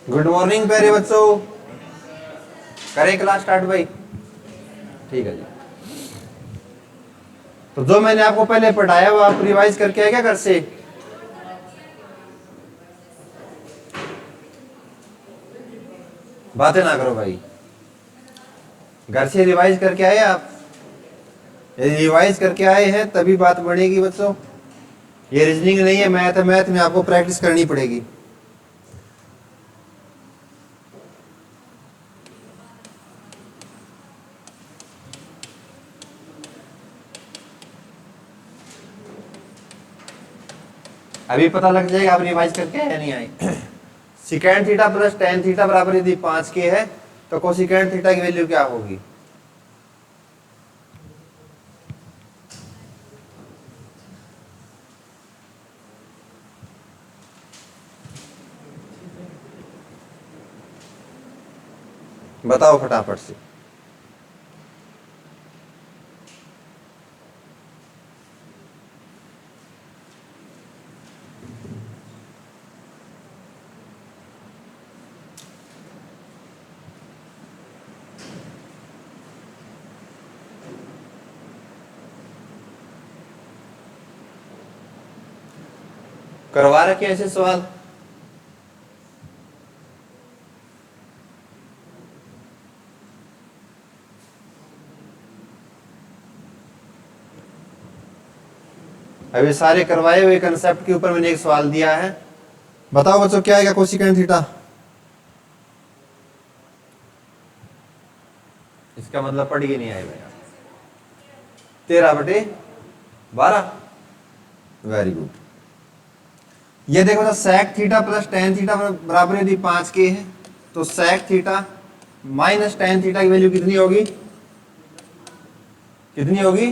Good morning प्यारे बच्चों, करें क्लास स्टार्ट भाई। ठीक है जी। तो जो मैंने आपको पहले पढ़ाया वो आप रिवाइज करके आए क्या घर से? बातें ना करो भाई, घर से रिवाइज करके आए आप? यदि रिवाइज करके आए हैं तभी बात बढ़ेगी बच्चों। ये रीजनिंग नहीं है, मैथ है। मैथ में आपको प्रैक्टिस करनी पड़ेगी। अभी पता लग जाएगा आप रिवाइज करके आए या नहीं आए। Second theta plus tan theta बराबर यदि 5 के है तो कोसिकेंड थीटा की वैल्यू क्या होगी? बताओ फटाफट से। करवा रखे ऐसे सवाल? अभी सारे करवाए हुए कंसेप्ट के ऊपर मैंने एक सवाल दिया है। बताओ बच्चों क्या आएगा कोसिकेंड थीटा? इसका मतलब पढ़ ही नहीं आएगा यार। 13/12। Very good. ये देखो ना, sec theta plus tan theta बराबर यदि 5 के है तो sec theta minus tan theta की वैल्यू कितनी होगी? कितनी होगी?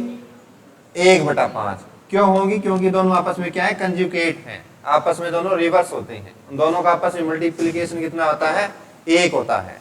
1/5। क्यों होगी? क्योंकि दोनों आपस में क्या है? कंजुगेट हैं, आपस में दोनों रिवर्स होते हैं। उन दोनों का आपस में मल्टीप्लीकेशन कितना होता है? 1 होता है।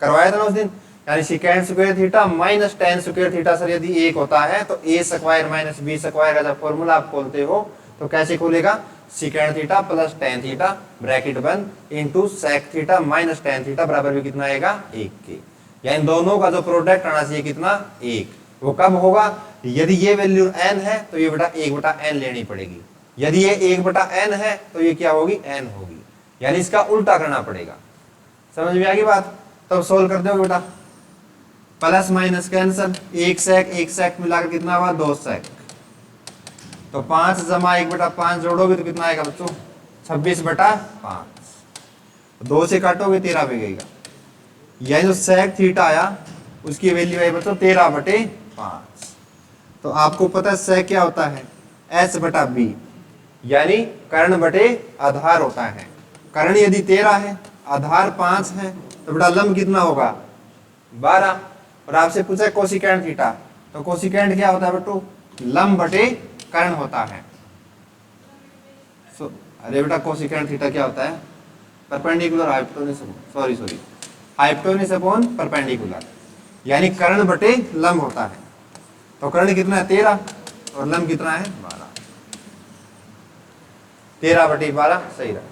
करवाया था ना उस दिन। यानी secant square theta minus tan square theta sir यदि 1 होता है तो A square minus B square का जब फॉर्मूला आप खोलते हो तो कैसे खुलेगा? Secant theta plus tan theta bracket बंद into sec theta minus tan theta बराबर भी कितना आएगा? 1 के। यानी दोनों का जो प्रोडक्ट आना चाहिए कितना? 1। वो कब होगा? यदि ये वैल्यू n है तो ये बेटा 1/n लेनी पड़ेगी। यदि ये 1/n है तो ये क्या होगी? n होगी। यानी इसका उल्टा करना पड़ेगा। समझ में आ गई बात? तब सोल्व कर दोगे बेटा। प्लस माइनस कैंसल, एक सेक मिलाकर कितना हुआ? 2 सेक। तो 5 जमा 1/5 जोड़ोगे तो कितना आएगा बच्चों? 26/5। 2 से काटोगे 13 बिगेगा। यानी जो सेक थीटा आया उसकी वैल्यू आई बच्चों 13/5। तो आपको पता है सेक क्या होता है? S/B, यानी कर्ण बटे आधार होता है। कर्ण यदि 13 है, आधार 5 है तो बेटा लंब कितना होगा? 12। और आपसे पूछा है कोसिकेंड थीटा, तो कोसिकेंड क्या होता है बेटो? लंब बटे कर्ण होता है। अरे बेटा कोसिकेंड थीटा क्या होता है? Perpendicular hypotenuse, sorry hypotenuse upon perpendicular, यानी कर्ण बटे लंब होता है। तो कर्ण कितना है? 13 और लंब कितना है? 12। 13/12 सही रहा।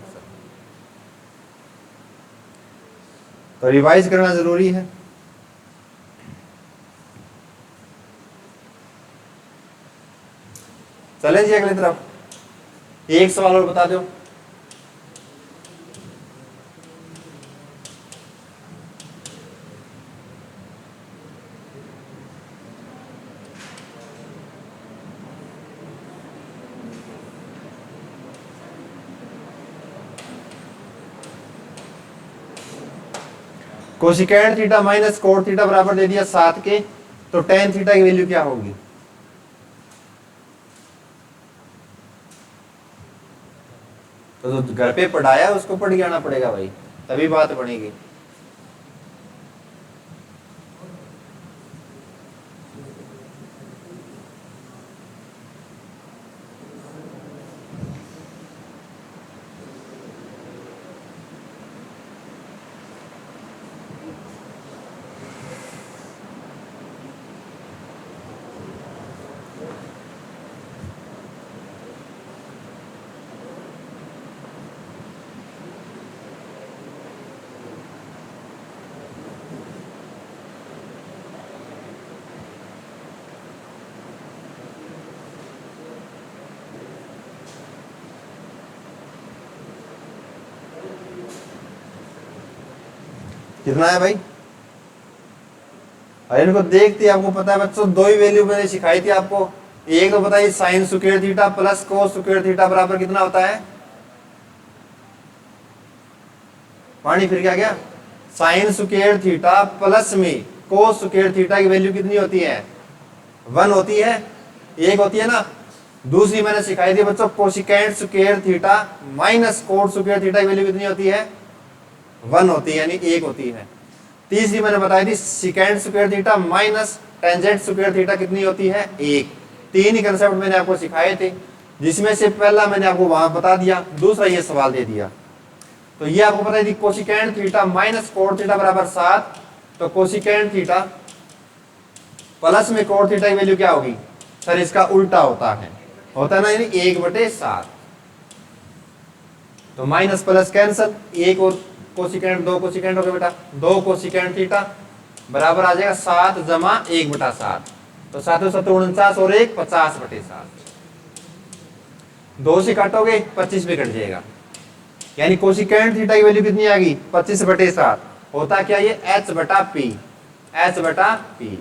तो रिवाइज करना जरूरी है। चले जी अगली तरफ। एक सवाल और बता दो। Cosecant theta minus cot theta बराबर दे दिया 7 के, तो टेन थीटा की वैल्यू क्या होगी? तो जो घर पे पढ़ाया उसको पढ़ के आना पड़ेगा भाई, तभी बात बनेगी। कितना है भाई? अरे इनको देखते ही आपको पता है बच्चों, दो ही वैल्यू मैंने सिखाई थी आपको। एक तो बताइए साइन स्क्वायर थीटा प्लस कोस स्क्वायर थीटा बराबर कितना होता है? पानी फिर क्या गया? साइन स्क्वायर थीटा प्लस में कोस स्क्वायर थीटा की वैल्यू कितनी होती है? 1 होती है, 1 होती है ना। दूसरी मैंने सिखाई थी बच्चों cosecant square theta minus cot square theta की वैल्यू कितनी होती है? 1 होती है, यानी 1 होती है। तीसरी मैंने बताई थी secant square theta minus tangent square theta कितनी होती है? 1। तीन ही कंसेप्ट मैंने आपको सिखाए थे, जिसमें से पहला मैंने आपको वहां बता दिया, दूसरा ये सवाल दे दिया। तो ये आपको पता है cosecant theta minus cot theta बराबर 7। तो कोसिकेंट थीटा प्लस में कोट थीटा की वैल्यू क्या होगी? सर इसका उल्टा होता है ना, यानी 1/7। तो माइनस प्लस कैंसल, 1 और कोसिकेंट 2 कोसिकेंट हो गया बेटा, 2 कोसिकेंट थीटा बराबर आ जाएगा 7 जमा 1/7। तो 7 7 49 और 1 50/7। 2 से काटोगे 25 पे कट जाएगा, यानी कोसिकेंट थीटा की वैल्यू कितनी आ गई? 25/7। होता क्या ये? h/p, h/p,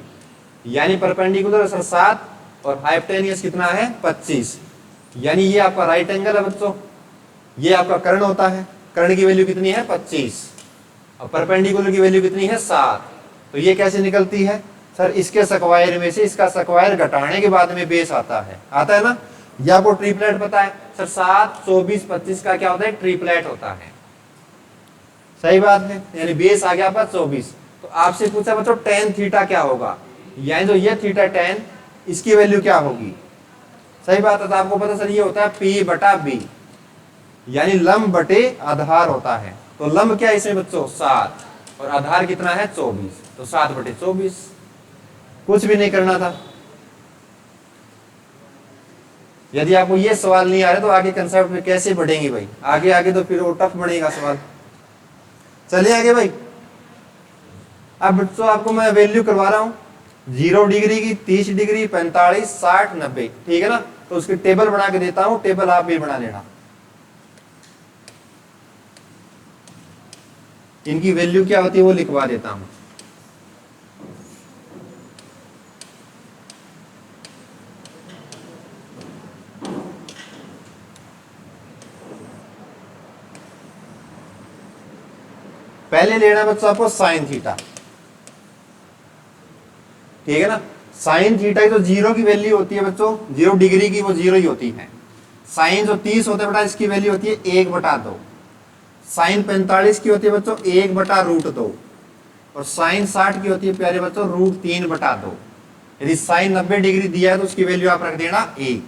यानी परपेंडिकुलर सर 7 और हाइपोटेनियस कितना है? 25। यानी ये आपका राइट एंगल है बच्चों, ये आपका कर्ण होता है। कर्ण की वैल्यू कितनी है? 25 और परपेंडिकुलर की वैल्यू कितनी है? 7। तो ये कैसे निकलती है? सर इसके स्क्वायर में से इसका स्क्वायर घटाने के बाद में बेस आता है ना। ये आपको ट्रिपलेट पता है सर, 7 24 25 का क्या होता है? ट्रिपलेट होता है। सही बात है, यानी बेस आ गया आपका 24। तो आपसे पूछा बच्चों टेन थीटा क्या होगा, यानी जो ये थीटा टेन, इसकी वैल्यू क्या होगी? सही बात है। तो आपको पता सर ये होता है P/B, यानी लंब बटे आधार होता है। तो लंब क्या है इसमें बच्चों? 7 और आधार कितना है? 24। तो 7/24। कुछ भी नहीं करना था। यदि आपको ये सवाल नहीं आ रहा तो आगे कंसेप्ट में कैसे बढ़ेंगे भाई? आगे आगे तो फिर वो टफ बढ़ेगा सवाल। चलिए आगे भाई। अब बच्चों आपको मैं वैल्यू करवा रहा हूं 0 डिग्री की, 30 डिग्री, 45, 60, 90, ठीक है ना। तो उसकी टेबल बना के देता हूं, टेबल आप भी बना लेना। इनकी वैल्यू क्या होती है वो लिखवा देता हूं। पहले लेना बच्चों आपको साइन थीटा, ठीक है ना। साइन थीटा की तो 0 की वैल्यू होती है बच्चों, 0 डिग्री की वो 0 ही होती है। साइन जो 30 होता है बेटा इसकी वैल्यू होती है 1/2। साइन 45 की होती है बच्चों 1/√2 और साइन 60 की होती है प्यारे बच्चों √3/2। यदि साइन 90 डिग्री दिया है तो उसकी वैल्यू आप रख देना 1,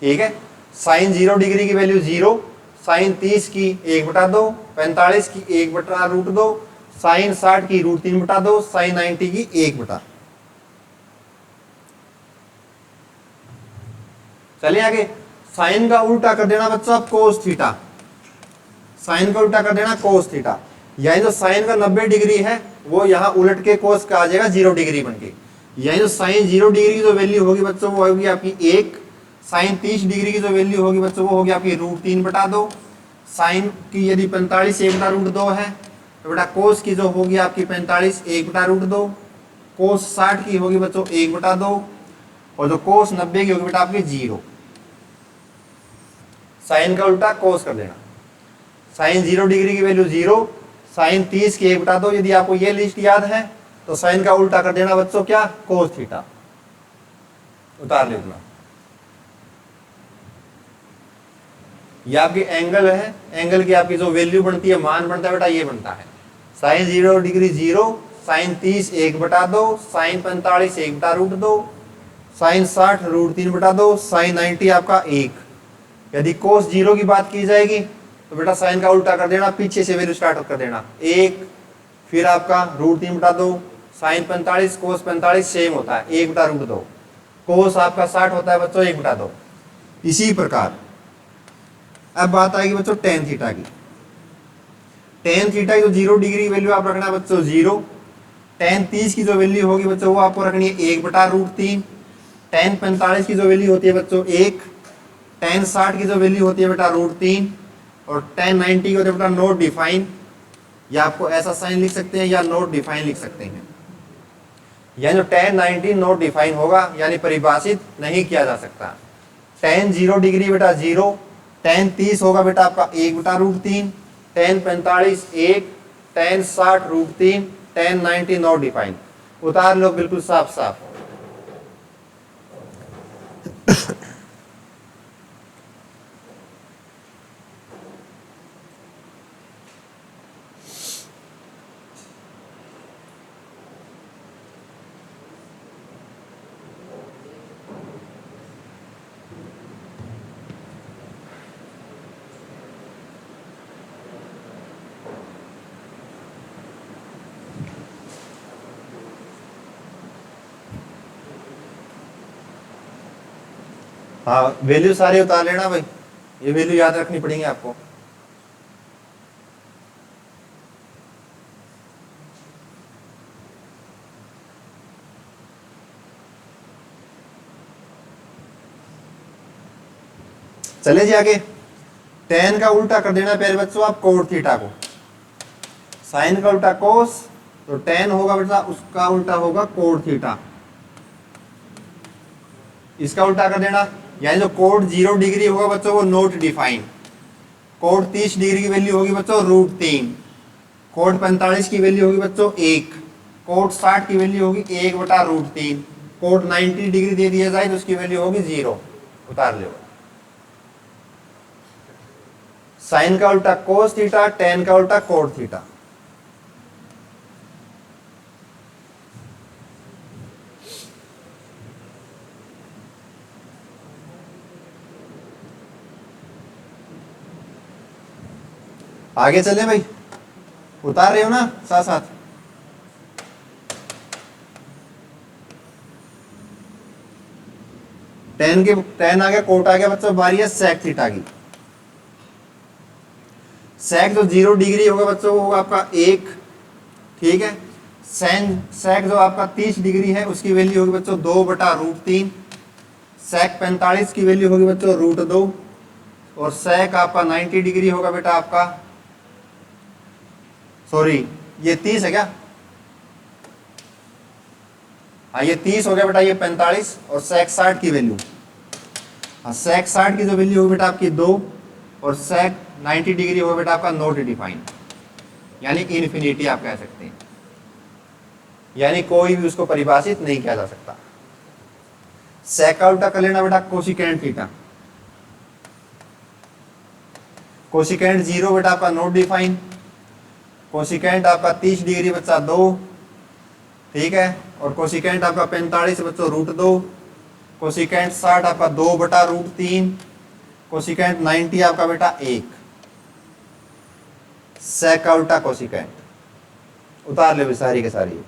ठीक है। साइन 0 डिग्री की वैल्यू 0, साइन 30 की 1/2, 45 की 1/√2, साइन 60 की √3/2, साइन 90 की 1/। चलिए आगे। साइन का उल्टा कर देना बच्चों आप कोस थीटा, साइन का उल्टा कर देना कोस थीटा, यानी जो साइन का 90 डिग्री है वो यहाँ उलट के कोस का आ जाएगा 0 डिग्री बन के। यानी जो साइन 0 डिग्री की जो वैल्यू होगी बच्चों वो होगी आपकी 1। साइन 30 डिग्री की जो वैल्यू होगी बच्चों वो होगी आपकी √3/2। साइन की यदि 45 1/√2 है तो बेटा कोस की जो होगी आपकी 45 1/√2, कोस 60 की होगी बच्चों 1/2 और जो कोस 90 की होगी बेटा आपकी 0। साइन का उल्टा कोस कर देना। साइन 0 डिग्री की वैल्यू 0, साइन 30 की 1/2। यदि आपको ये लिस्ट याद है तो साइन का उल्टा कर देना बच्चों क्या? Cos theta. उतार लेना। ये आपकी एंगल है, एंगल की आपकी जो वैल्यू बनती है, मान बनता है बेटा ये बनता है sine 0 degree 0, sine 30 1/2, sine 45 1/√2, sine 60 √3/2, sine 90 आपका 1। यदि कोस 0 की बात की जाएगी तो बेटा साइन का उल्टा कर देना, पीछे से वैल्यू स्टार्ट कर देना 1, फिर आपका √3/2, साइन 45 कोस 45 सेम होता है 1/√2, कोस आपका 60 होता है बच्चों 1/2। इसी प्रकार अब बात आएगी बच्चों टेन थीटा की। टेन थीटा की जो 0 डिग्री वैल्यू आप रखना बच्चों 0, टेन 30 की जो वैल्यू होगी बच्चों वो आपको रखनी है 1/√3, टेन 45 की जो वैल्यू होती है बच्चों 1, टेन 60 की जो वैल्यू होती है बेटा √3, और tan 90 को बेटा नॉट डिफाइन, या आपको ऐसा साइन लिख सकते हैं या नॉट डिफाइन लिख सकते हैं। यानी जो tan 90 नॉट डिफाइन होगा, यानी परिभाषित नहीं किया जा सकता। tan 0 डिग्री बेटा 0, tan 30 होगा बेटा आपका 1/√3, tan 45 1, tan 60 √3, tan 90 not define. उतार लो बिल्कुल साफ साफ। हाँ, वैल्यू सारी उतार लेना भाई, ये वैल्यू याद रखनी पड़ेंगी आपको। चले जी आगे। tan का उल्टा कर देना प्यारे बच्चों आप कोट थीटा को। साइन का उल्टा कोस, तो tan होगा बेटा उसका उल्टा होगा कोट थीटा। इसका उल्टा कर देना, यानी जो कोट 0 डिग्री होगा बच्चों वो नॉट डिफाइन। कोट 30 डिग्री की वैल्यू होगी बच्चों √3, कोट 45 की वैल्यू होगी बच्चों 1, कोट 60 की वैल्यू होगी 1/√3, कोट 90 डिग्री दे दिया जाए तो उसकी वैल्यू होगी 0। उतार लो। साइन का उल्टा कोस थीटा, tan का उल्टा कोट थीटा। आगे चले भाई, उतार रहे हो ना साथ साथ। tan आ गया, कोट आ गया बच्चों, बारी है sec थीटा की। sec जो 0 डिग्री होगा बच्चों वो होगा आपका 1, ठीक है। sec जो आपका 30 डिग्री है उसकी वैल्यू होगी बच्चों 2/√3, sec 45 की वैल्यू होगी बच्चों √2, और sec आपका 90 डिग्री होगा बेटा आपका, सॉरी ये 30 है क्या, हाँ ये 30 हो गया बेटा, ये 45, और sec 60 की वैल्यू, हाँ sec 60 की जो वैल्यू होगी बेटा आपकी 2, और sec 90 डिग्री होगा बेटा आपका नॉट डिफाइन, यानी इन्फिनिटी आप कह सकते हैं, यानी कोई भी उसको परिभाषित नहीं किया जा सकता। sec का उल्टा कर लेना बेटा कोसिकेंट थीटा। कोसिकेंट 0 बेटा आपका नॉट डिफाइन, कोसिकेंट आपका 30 डिग्री बच्चा 2, ठीक है, और कोसिकेंट आपका 45 बच्चों √2, कोसिकेंट 60 आपका 2/√3, कोसिकेंट 90 आपका बेटा 1। sec का उल्टा कोसिकेंट। उतार ले भी सारी के सारी।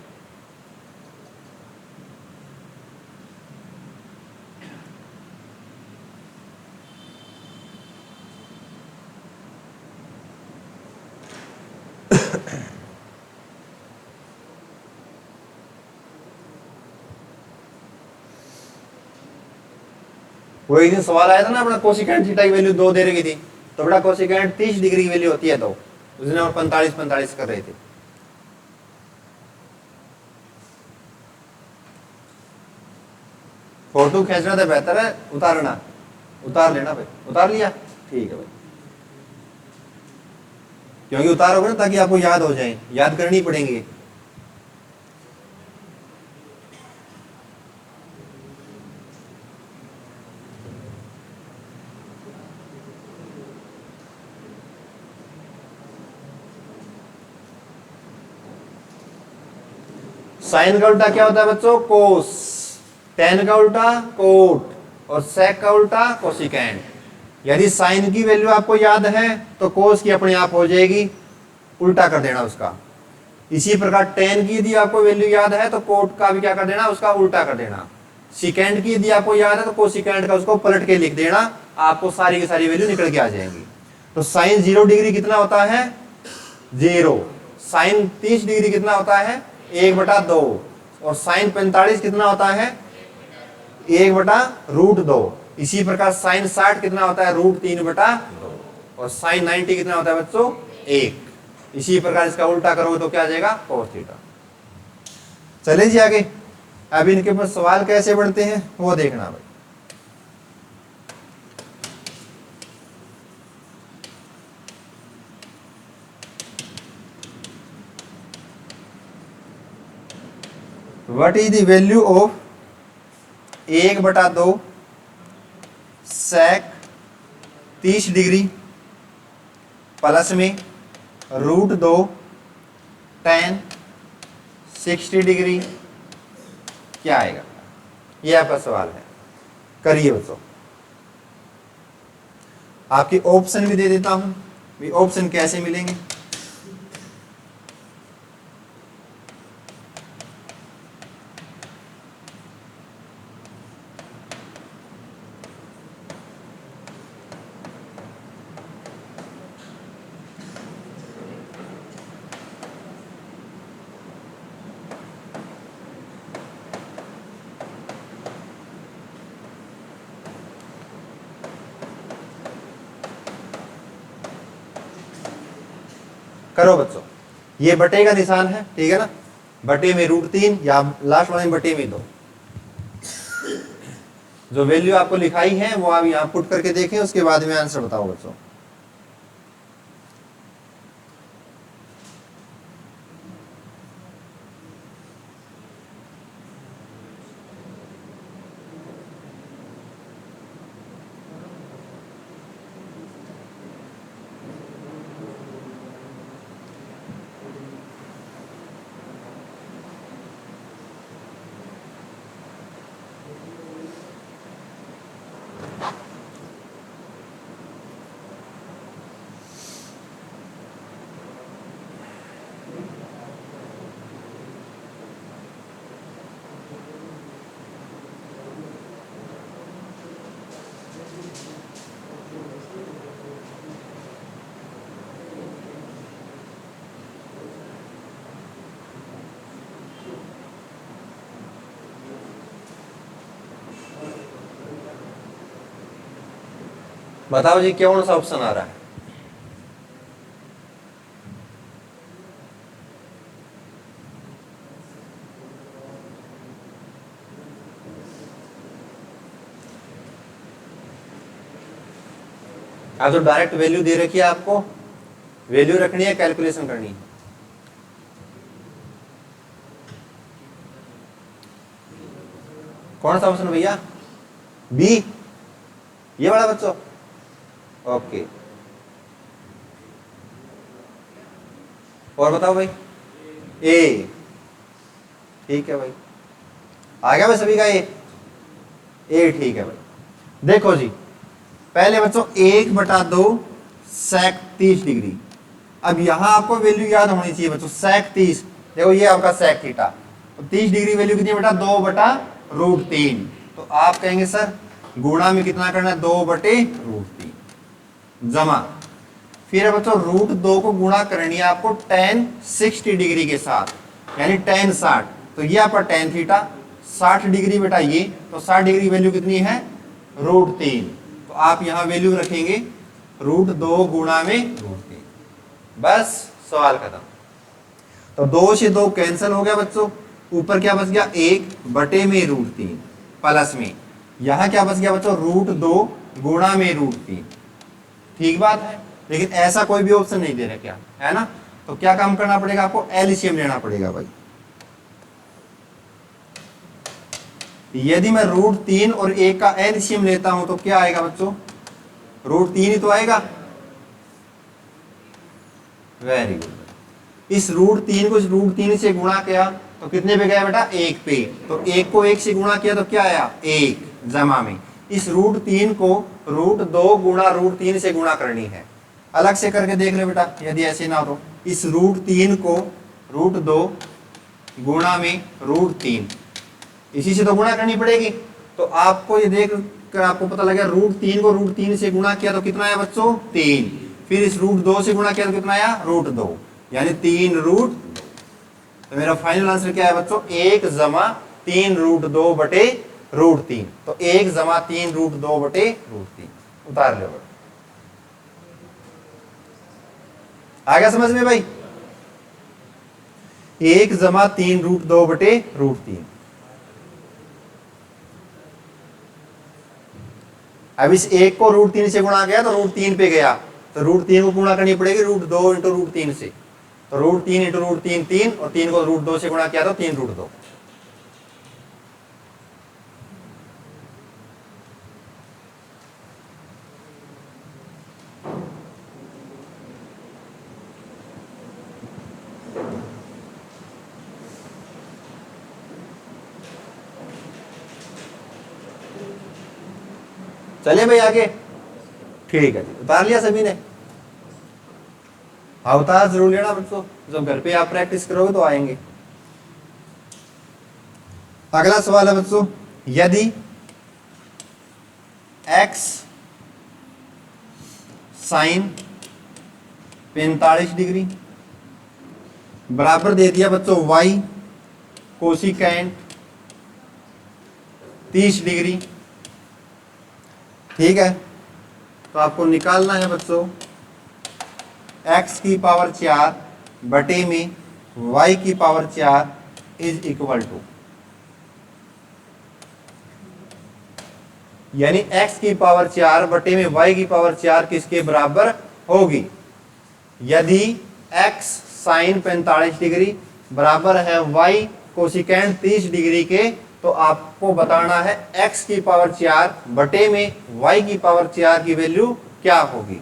वो एक दिन सवाल आया था ना अपना, कोसिकेंट थीटा की वैल्यू 2 दे रखी थी, तो बेटा कोसिकेंट 30 डिग्री की वैल्यू होती है, तो उस दिन हम 45 कर रहे थे। फोटो खींचना तो बेहतर है उतारना, उतार लेना भाई। उतार लिया, ठीक है भाई, क्योंकि उतारोगे ना ताकि आपको याद हो जाए, याद करनी पड़ेंगी। साइन का उल्टा क्या होता है बच्चों, कोस, tan का उल्टा कोट, और sec का उल्टा कोसिकेंट। यदि साइन की वैल्यू आपको याद है तो कोस की अपने आप हो जाएगी, उल्टा कर देना उसका। इसी प्रकार tan की यदि आपको वैल्यू याद है तो कोट का भी क्या कर देना, उसका उल्टा कर देना। सिकेंड की यदि आपको याद है तो कोसिकेंट का उसको पलट के लिख देना, आपको सारी की सारी वैल्यू निकल के आ जाएंगी। तो साइन 0 डिग्री कितना होता है, 0। साइन 30 डिग्री कितना होता है, 1/2, और साइन 45 कितना होता है, 1/√2। इसी प्रकार साइन 60 कितना होता है, √3/2। और साइन 90 कितना होता है बच्चों 1। इसी प्रकार इसका उल्टा करोगे तो क्या आ जाएगा cos थीटा। चले जी आगे। अब इनके ऊपर सवाल कैसे बढ़ते हैं वो देखना भाई। What is the value of 1/2 sec 30 degree plus में √2 tan 60 डिग्री क्या आएगा? ये आपका सवाल है। करिए बच्चों। आपके ऑप्शन भी दे देता हूं, भी ऑप्शन कैसे मिलेंगे। करो बच्चों। ये बटे का निशान है, ठीक है ना, बटे में √3 या लास्ट वाले में बटे में 2। जो वैल्यू आपको लिखाई है वो आप यहां पुट करके देखें, उसके बाद में आंसर बताओ बच्चों। बताओ जी कौन सा ऑप्शन आ रहा है? आप तो डायरेक्ट वैल्यू दे रखी है, आपको वैल्यू रखनी है, कैलकुलेशन करनी है। कौन सा ऑप्शन भैया? बी, ये वाला बच्चों। ओके, और बताओ भाई। ए, ठीक है भाई, आ गया भाई सभी का ए ठीक है भाई। देखो जी, पहले बच्चों 1/2 sec 30 डिग्री। अब यहां आपको वैल्यू याद होनी चाहिए बच्चों, sec 30। देखो ये आपका sec थीटा, तो 30 डिग्री वैल्यू कितनी है बेटा? 2/√3। तो आप कहेंगे सर गुणा में कितना करना है? 2/√3 जमा, फिर बच्चों √2 को गुणा करनी है आपको tan 60 डिग्री के साथ, यानी tan 60। तो ये आपका tan थीटा 60 डिग्री बेटा ये, तो 60 डिग्री वैल्यू कितनी है? √3। तो आप यहां वैल्यू रखेंगे √2 गुणा में √3। बस सवाल खत्म। तो 2 से 2 कैंसिल हो गया बच्चों, ऊपर क्या बच गया? 1/√3 प्लस में यहां क्या बच गया बच्चों? √2 गुणा में √3। ठीक बात है, लेकिन ऐसा कोई भी ऑप्शन नहीं दे रहा क्या, है ना? तो क्या काम करना पड़ेगा आपको? एलसीएम लेना पड़ेगा भाई। यदि मैं √3 और 1 का एलसीएम लेता हूं तो क्या आएगा बच्चों? √3 ही तो आएगा। Very good. इस √3 को इस √3 से गुणा किया तो कितने पे गया बेटा? 1 पे। तो 1 को 1 से गुणा किया तो क्या आया? 1 जमा में इस √3 को √2 गुणा √3 से गुणा करनी है। अलग से करके देख ले बेटा, यदि ऐसे ना हो। इस √3 को √2 गुणा में √3, इसी से तो गुणा करनी पड़ेगी। तो आपको ये देख कर आपको पता लगा √3 को √3 से गुणा किया तो कितना आया बच्चों? 3। फिर इस √2 से गुणा किया तो कितना आया? √2, यानी 3√2। तो मेरा फाइनल आंसर क्या है बच्चों? 1 जमा 3√2/√3। तो 1 जमा 3√2/√3 उतार लो। आ गया समझ में भाई? 1 जमा 3 रूट 2 बटे रूट 3। अब इस 1 को रूट 3 से गुणा किया तो रूट 3 पे गया, तो रूट 3 को गुणा करनी पड़ेगी रूट 2 इंटू रूट 3 से। तो रूट 3 इंटू रूट 3 3, और 3 को रूट 2 से गुणा किया तो 3 रूट 2। चले भाई आगे, ठीक है जी, उतार लिया सभी ने? हाँ उतार जरूर लेना बच्चों, जब घर पे आप प्रैक्टिस करोगे तो आएंगे। अगला सवाल है बच्चों, यदि x साइन 45 डिग्री बराबर दे दिया बच्चों y कोसिकेंट 30 डिग्री, ठीक है, तो आपको निकालना है बच्चों x की पावर 4 बटे में y की पावर 4 इज इक्वल टू, यानी x की पावर 4 बटे में y की पावर 4 किसके बराबर होगी? यदि x साइन 45 डिग्री बराबर है y कोसिकेंट 30 डिग्री के, तो आपको बताना है x की पावर 4 बटे में y की पावर 4 की वैल्यू क्या होगी।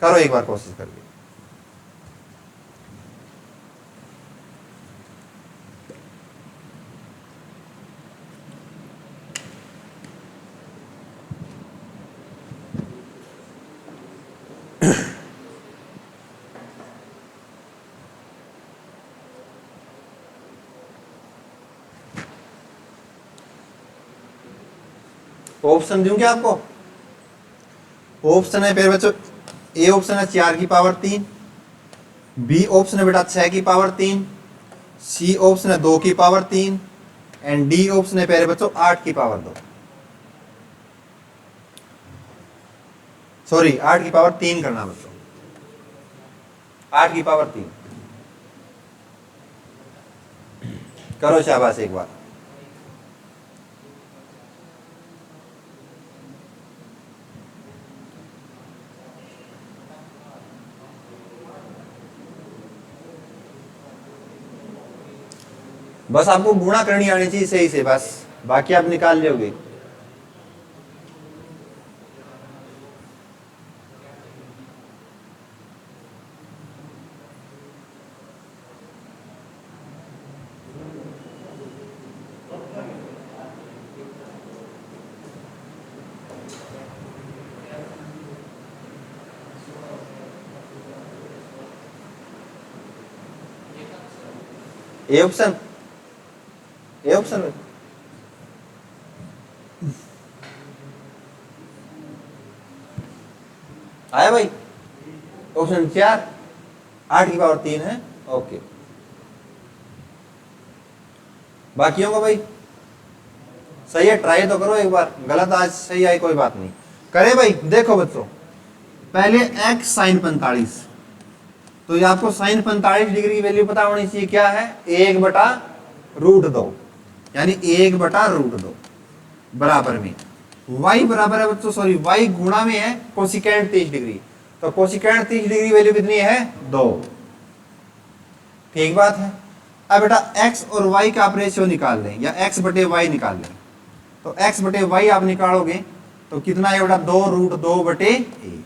करो एक बार कोशिश करके। ऑप्शन दूं क्या आपको? ऑप्शन है फिर बच्चों, ए ऑप्शन है 4 की पावर 3, बी ऑप्शन है बेटा 6 की पावर 3, सी ऑप्शन है 2 की पावर 3, एंड डी ऑप्शन है प्यारे बच्चों 8 की पावर 2, सॉरी 8 की पावर 3 करना बच्चों, 8 की पावर 3। करो शाबाश एक बार। बस आपको गुणा करनी आनी चाहिए सही से, बस बाकी आप निकाल लोगे। ए ऑप्शन, ए ऑप्शन आया भाई? ऑप्शन 4 8 की पावर 3 है, ओके। बाकियों को भाई सही है, ट्राई तो करो एक बार, गलत आज सही आई कोई बात नहीं, करे भाई। देखो बच्चों, पहले x साइन 45, तो ये आपको साइन 45 डिग्री की वैल्यू पता होनी चाहिए, क्या है? 1 बटा रूट 2, यानी 1 बटा रूट 2 बराबर में y बराबर है बच्चों, सॉरी y गुणा में है कोसिकेंट 30 डिग्री, तो कोसिकेंट 30 डिग्री वैल्यू कितनी है? 2, ठीक बात है। अब बेटा x और y का आप रेशियो निकाल लें, या x बटे y निकाल लें, तो x बटे y आप निकालोगे तो कितना है बेटा? 2 रूट 2 बटे 1,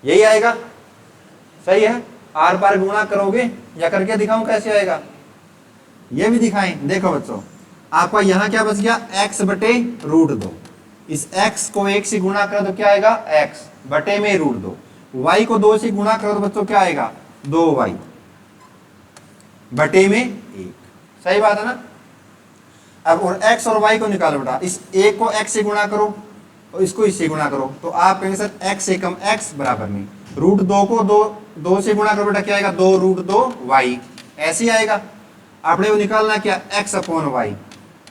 यही आएगा, सही है। आर पार गुणा करोगे या करके दिखाऊं कैसे आएगा? ये भी दिखाएं। देखो बच्चों, आपका यहां क्या बच गया? x बटे रूट 2, इस x को 1 से गुणा करो तो क्या आएगा? x बटे में रूट 2, y को 2 से गुणा करो तो बच्चों क्या आएगा? 2y बटे में 1, सही बात है ना? अब और x और y को निकालो बेटा, इस 1 को x से गुणा करो और इसको इससे गुणा करो, तो आप कहेंगे सर x से कम x बराबर में रूट 2 को 2 से गुणा करो बेटा, क्या आएगा? 2 रूट 2 y, ऐसे ही आएगा। आपने वो निकालना क्या? x अपॉन y,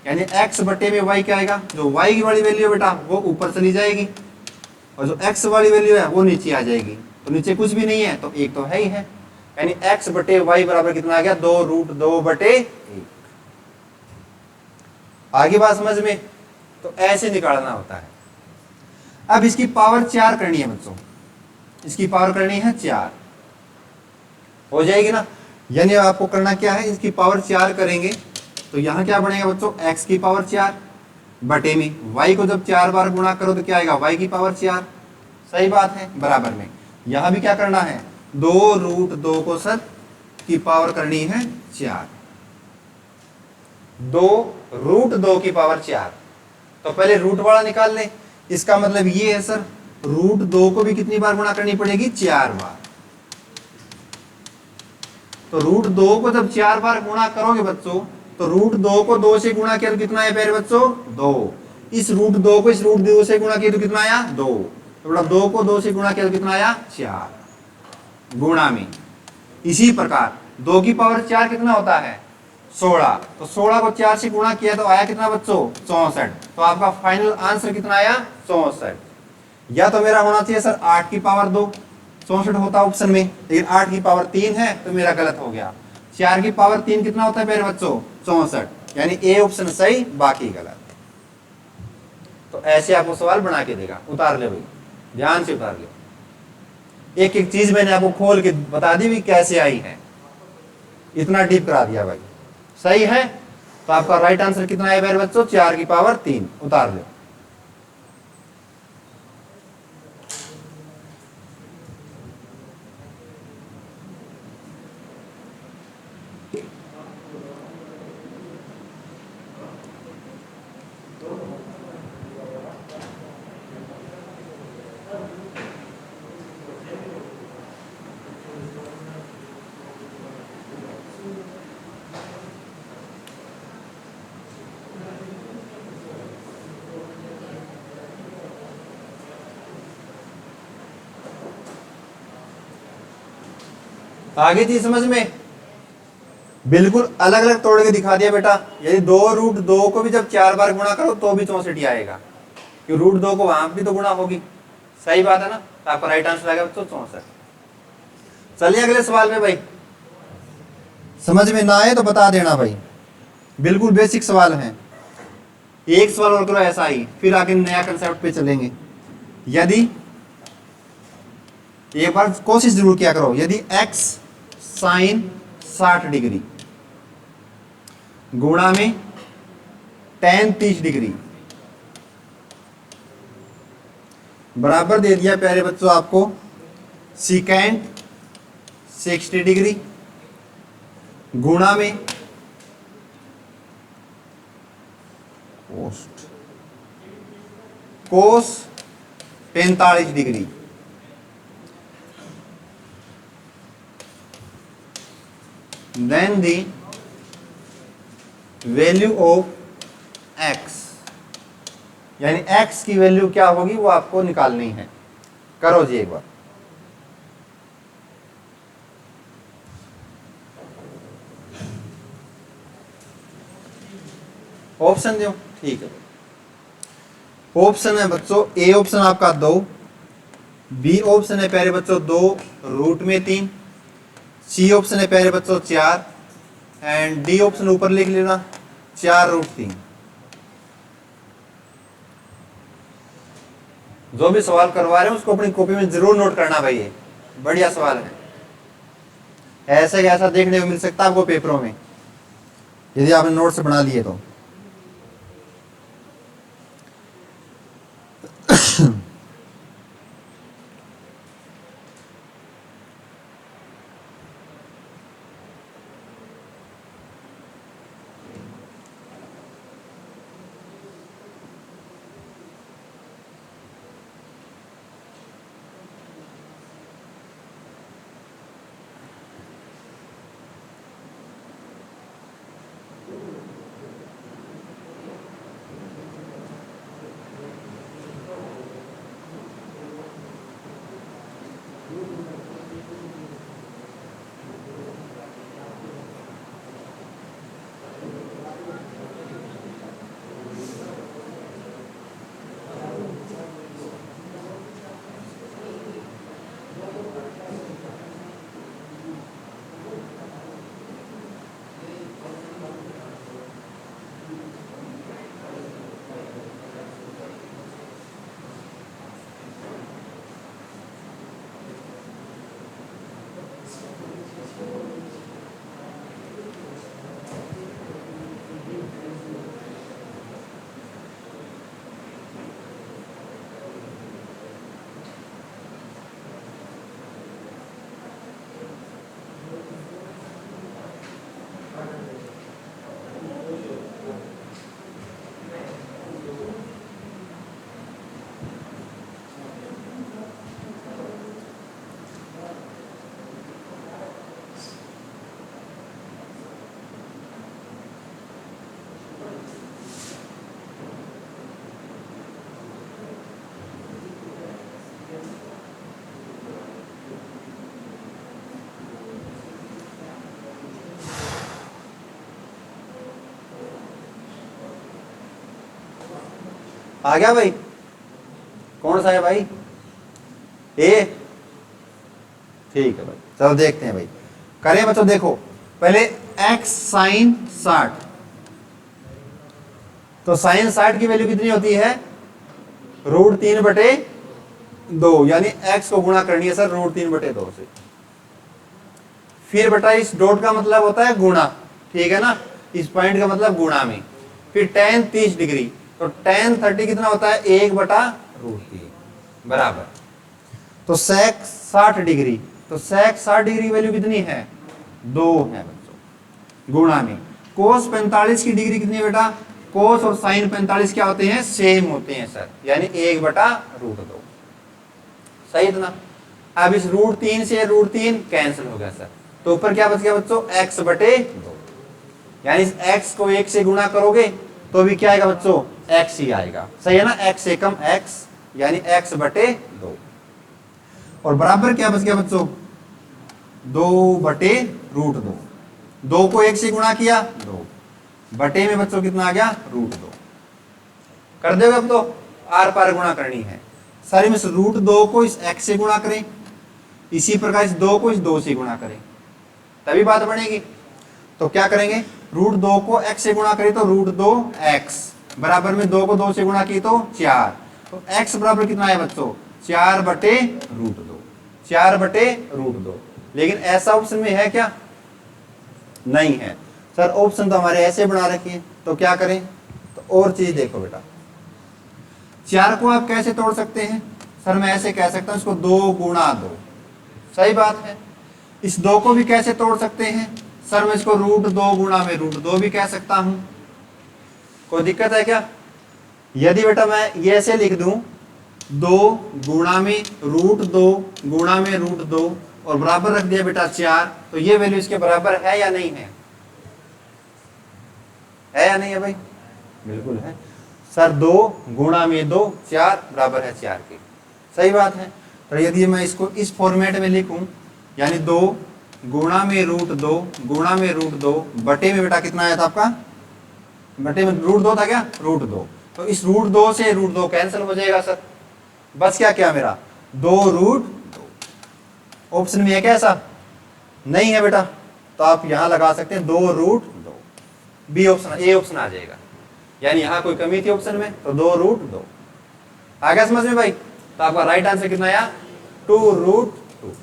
यानी x बटे में y क्या आएगा? जो y की वाली वैल्यू है बेटा वो ऊपर चली जाएगी, और जो x वाली वैल्यू है वो नीचे आ जाएगी, तो नीचे कुछ भी नहीं है तो एक तो है ही है, यानी x बटे वाई बराबर कितना आ गया 2√2/1। आगे बात समझ में? तो ऐसे निकालना होता है। अब इसकी पावर 4 करनी है बच्चों, इसकी पावर करनी है 4, हो जाएगी ना। यानी आपको करना क्या है, इसकी पावर 4 करेंगे तो यहां क्या बनेगा बच्चों, x की पावर 4 बटे में y को जब 4 बार गुणा करो तो क्या आएगा, y की पावर 4। सही बात है, बराबर में यहां भी क्या करना है, 2√2 को सर की पावर करनी है 4, 2√2 की पावर 4। तो पहले रूट वाला निकाल लें, इसका मतलब ये है सर √2 को भी कितनी बार गुणा करनी पड़ेगी, 4 बार। तो √2 को जब 4 बार गुणा करोगे बच्चों, तो √2 को 2 से गुणा किया तो कितना है प्यारे बच्चों, 2। इस √2 को इस √2 से गुणा किया तो कितना आया, 2। तो बड़ा 2 को 2 से गुणा किया तो कितना आया, 4 गुणा में। इसी प्रकार 2 की पावर 4 कितना होता है, 16। तो 16 को 4 से गुणा किया तो आया कितना बच्चों, 64। तो आपका फाइनल आंसर कितना आया, 64। या तो मेरा होना चाहिए सर 8 की पावर 2, 64 होता ऑप्शन में, लेकिन 8 की पावर 3 है तो मेरा गलत हो गया। 4 की पावर 3 कितना होता है मेरे बच्चों, 64, यानी ए ऑप्शन सही बाकी गलत। तो ऐसे आपको सवाल बना के देगा, उतार ले भाई, ध्यान से उतार ले। एक एक चीज मैंने आपको खोल के बता दी भी कैसे आई है, इतना डीप करा दिया भाई। सही है, तो आपका राइट आंसर कितना है मेरे बच्चों, 4 की पावर 3, उतार लो। आगे चीज समझ में, बिल्कुल अलग अलग तोड़ के दिखा दिया बेटा। यदि 2√2 को भी जब 4 बार गुणा करो तो भी 64 ही आएगा, कि √2 को वहां भी तो गुणा होगी। सही बात है ना, तो आपका राइट आंसर आएगा बच्चों 64। चलिए अगले सवाल में भाई, समझ में ना आए तो बता देना भाई, बिल्कुल बेसिक सवाल है। एक सवाल और करो ऐसा ही, फिर आगे नया कंसेप्ट पे चलेंगे। यदि एक बार कोशिश जरूर किया करो, यदि x साइन 60 डिग्री गुणा में tan 30 डिग्री बराबर दे दिया प्यारे बच्चों आपको सिकेंड 60 डिग्री गुणा में कोस 45 degree, then the value of x, यानी x की वैल्यू क्या होगी वो आपको निकालनी है। करो जी एक बार, ऑप्शन दो, ठीक है। ऑप्शन है बच्चों, ए ऑप्शन आपका 2, बी ऑप्शन है प्यारे बच्चों 2√3, सी ऑप्शन है प्यारे बच्चों 4, एंड डी ऑप्शन ऊपर लिख लेना 4√3। जो भी सवाल करवा रहे हैं उसको अपनी कॉपी में जरूर नोट करना भाई, ये बढ़िया सवाल है। ऐसा ही ऐसा देखने को मिल सकता है आपको पेपरों में, यदि आपने नोट्स बना लिए तो। आ गया भाई? कौन सा है भाई? ए। ठीक है भाई, चलो देखते हैं भाई। करें बच्चों, देखो पहले x साइन 60, तो साइन 60 की वैल्यू कितनी होती है? √3/2, यानी x को गुणा करनी है सर √3/2 से। फिर बेटा इस डॉट का मतलब होता है गुणा, ठीक है ना, इस पॉइंट का मतलब गुणा में। फिर tan 30 डिग्री, तो tan 30 कितना होता है? 1/√3 बराबर। तो sec 60 डिग्री, तो sec 60 डिग्री की वैल्यू कितनी है? 2 है बच्चों, गुणा में। cos 45 की डिग्री कितनी है बेटा? cos और sin 45 क्या होते हैं? सेम होते हैं सर, यानी 1/√2। सही था ना? अब इस √3 से √3 कैंसिल हो गया सर, तो ऊपर क्या बच गया बच्चों? x/2, यानी इस x को 1 से गुणा करोगे तो भी क्या आएगा बच्चों? x ही आएगा। सही है ना? x से कम x, यानी x/2। और बराबर क्या बच गया बच्चों? 2/√2। 2 को 1 से गुणा किया, 2 बटे में बच्चों कितना आ गया? √2। कर दोगे अब तो? आर पार गुणा करनी है सर। इस √2 को इस x से गुणा करें, इसी प्रकार इस 2 को इस 2 से गुणा करें, तभी बात बनेगी। तो क्या करेंगे? √2 को x से गुणा करें तो √2x, बराबर में 2 को 2 से गुणा की तो 4, तो x बराबर कितना है बच्चों? 4/√2, 4/√2। लेकिन ऐसा ऑप्शन में है क्या? नहीं है सर, ऑप्शन तो हमारे ऐसे बना रखे हैं। तो क्या करें? तो और चीज देखो बेटा, 4 को आप कैसे तोड़ सकते हैं? सर मैं ऐसे कह सकता हूं, इसको 2 गुणा 2। सही बात है। इस 2 को भी कैसे तोड़ सकते हैं? सर मैं इसको √2 गुणा में √2 भी कह सकता हूं। कोई दिक्कत है क्या? यदि बेटा मैं ये ऐसे लिख दूं, 2 गुणा में √2 गुणा में √2 और बराबर रख दिया बेटा 4, तो ये वैल्यू इसके बराबर है या नहीं है? है या नहीं है भाई? बिल्कुल है सर। 2 गुणा में 2, 4 बराबर है 4 के। सही बात है। तो यदि मैं इसको इस फॉर्मेट में लिखूं, यानी 2 गुणा में √2 गुणा में √2 बटे में बेटा कितना आया था आपका? बटे में √2 था क्या? √2। तो इस √2 से √2 कैंसिल हो जाएगा सर, बस क्या क्या मेरा? 2√2। ऑप्शन में है क्या ऐसा? नहीं है बेटा, तो आप यहां लगा सकते हैं 2√2, बी ऑप्शन, ए ऑप्शन आ जाएगा। यानी यहां कोई कमी थी ऑप्शन में, तो 2√2 आ गया समझ में भाई? तो आपका राइट आंसर कितना आया? 2√2।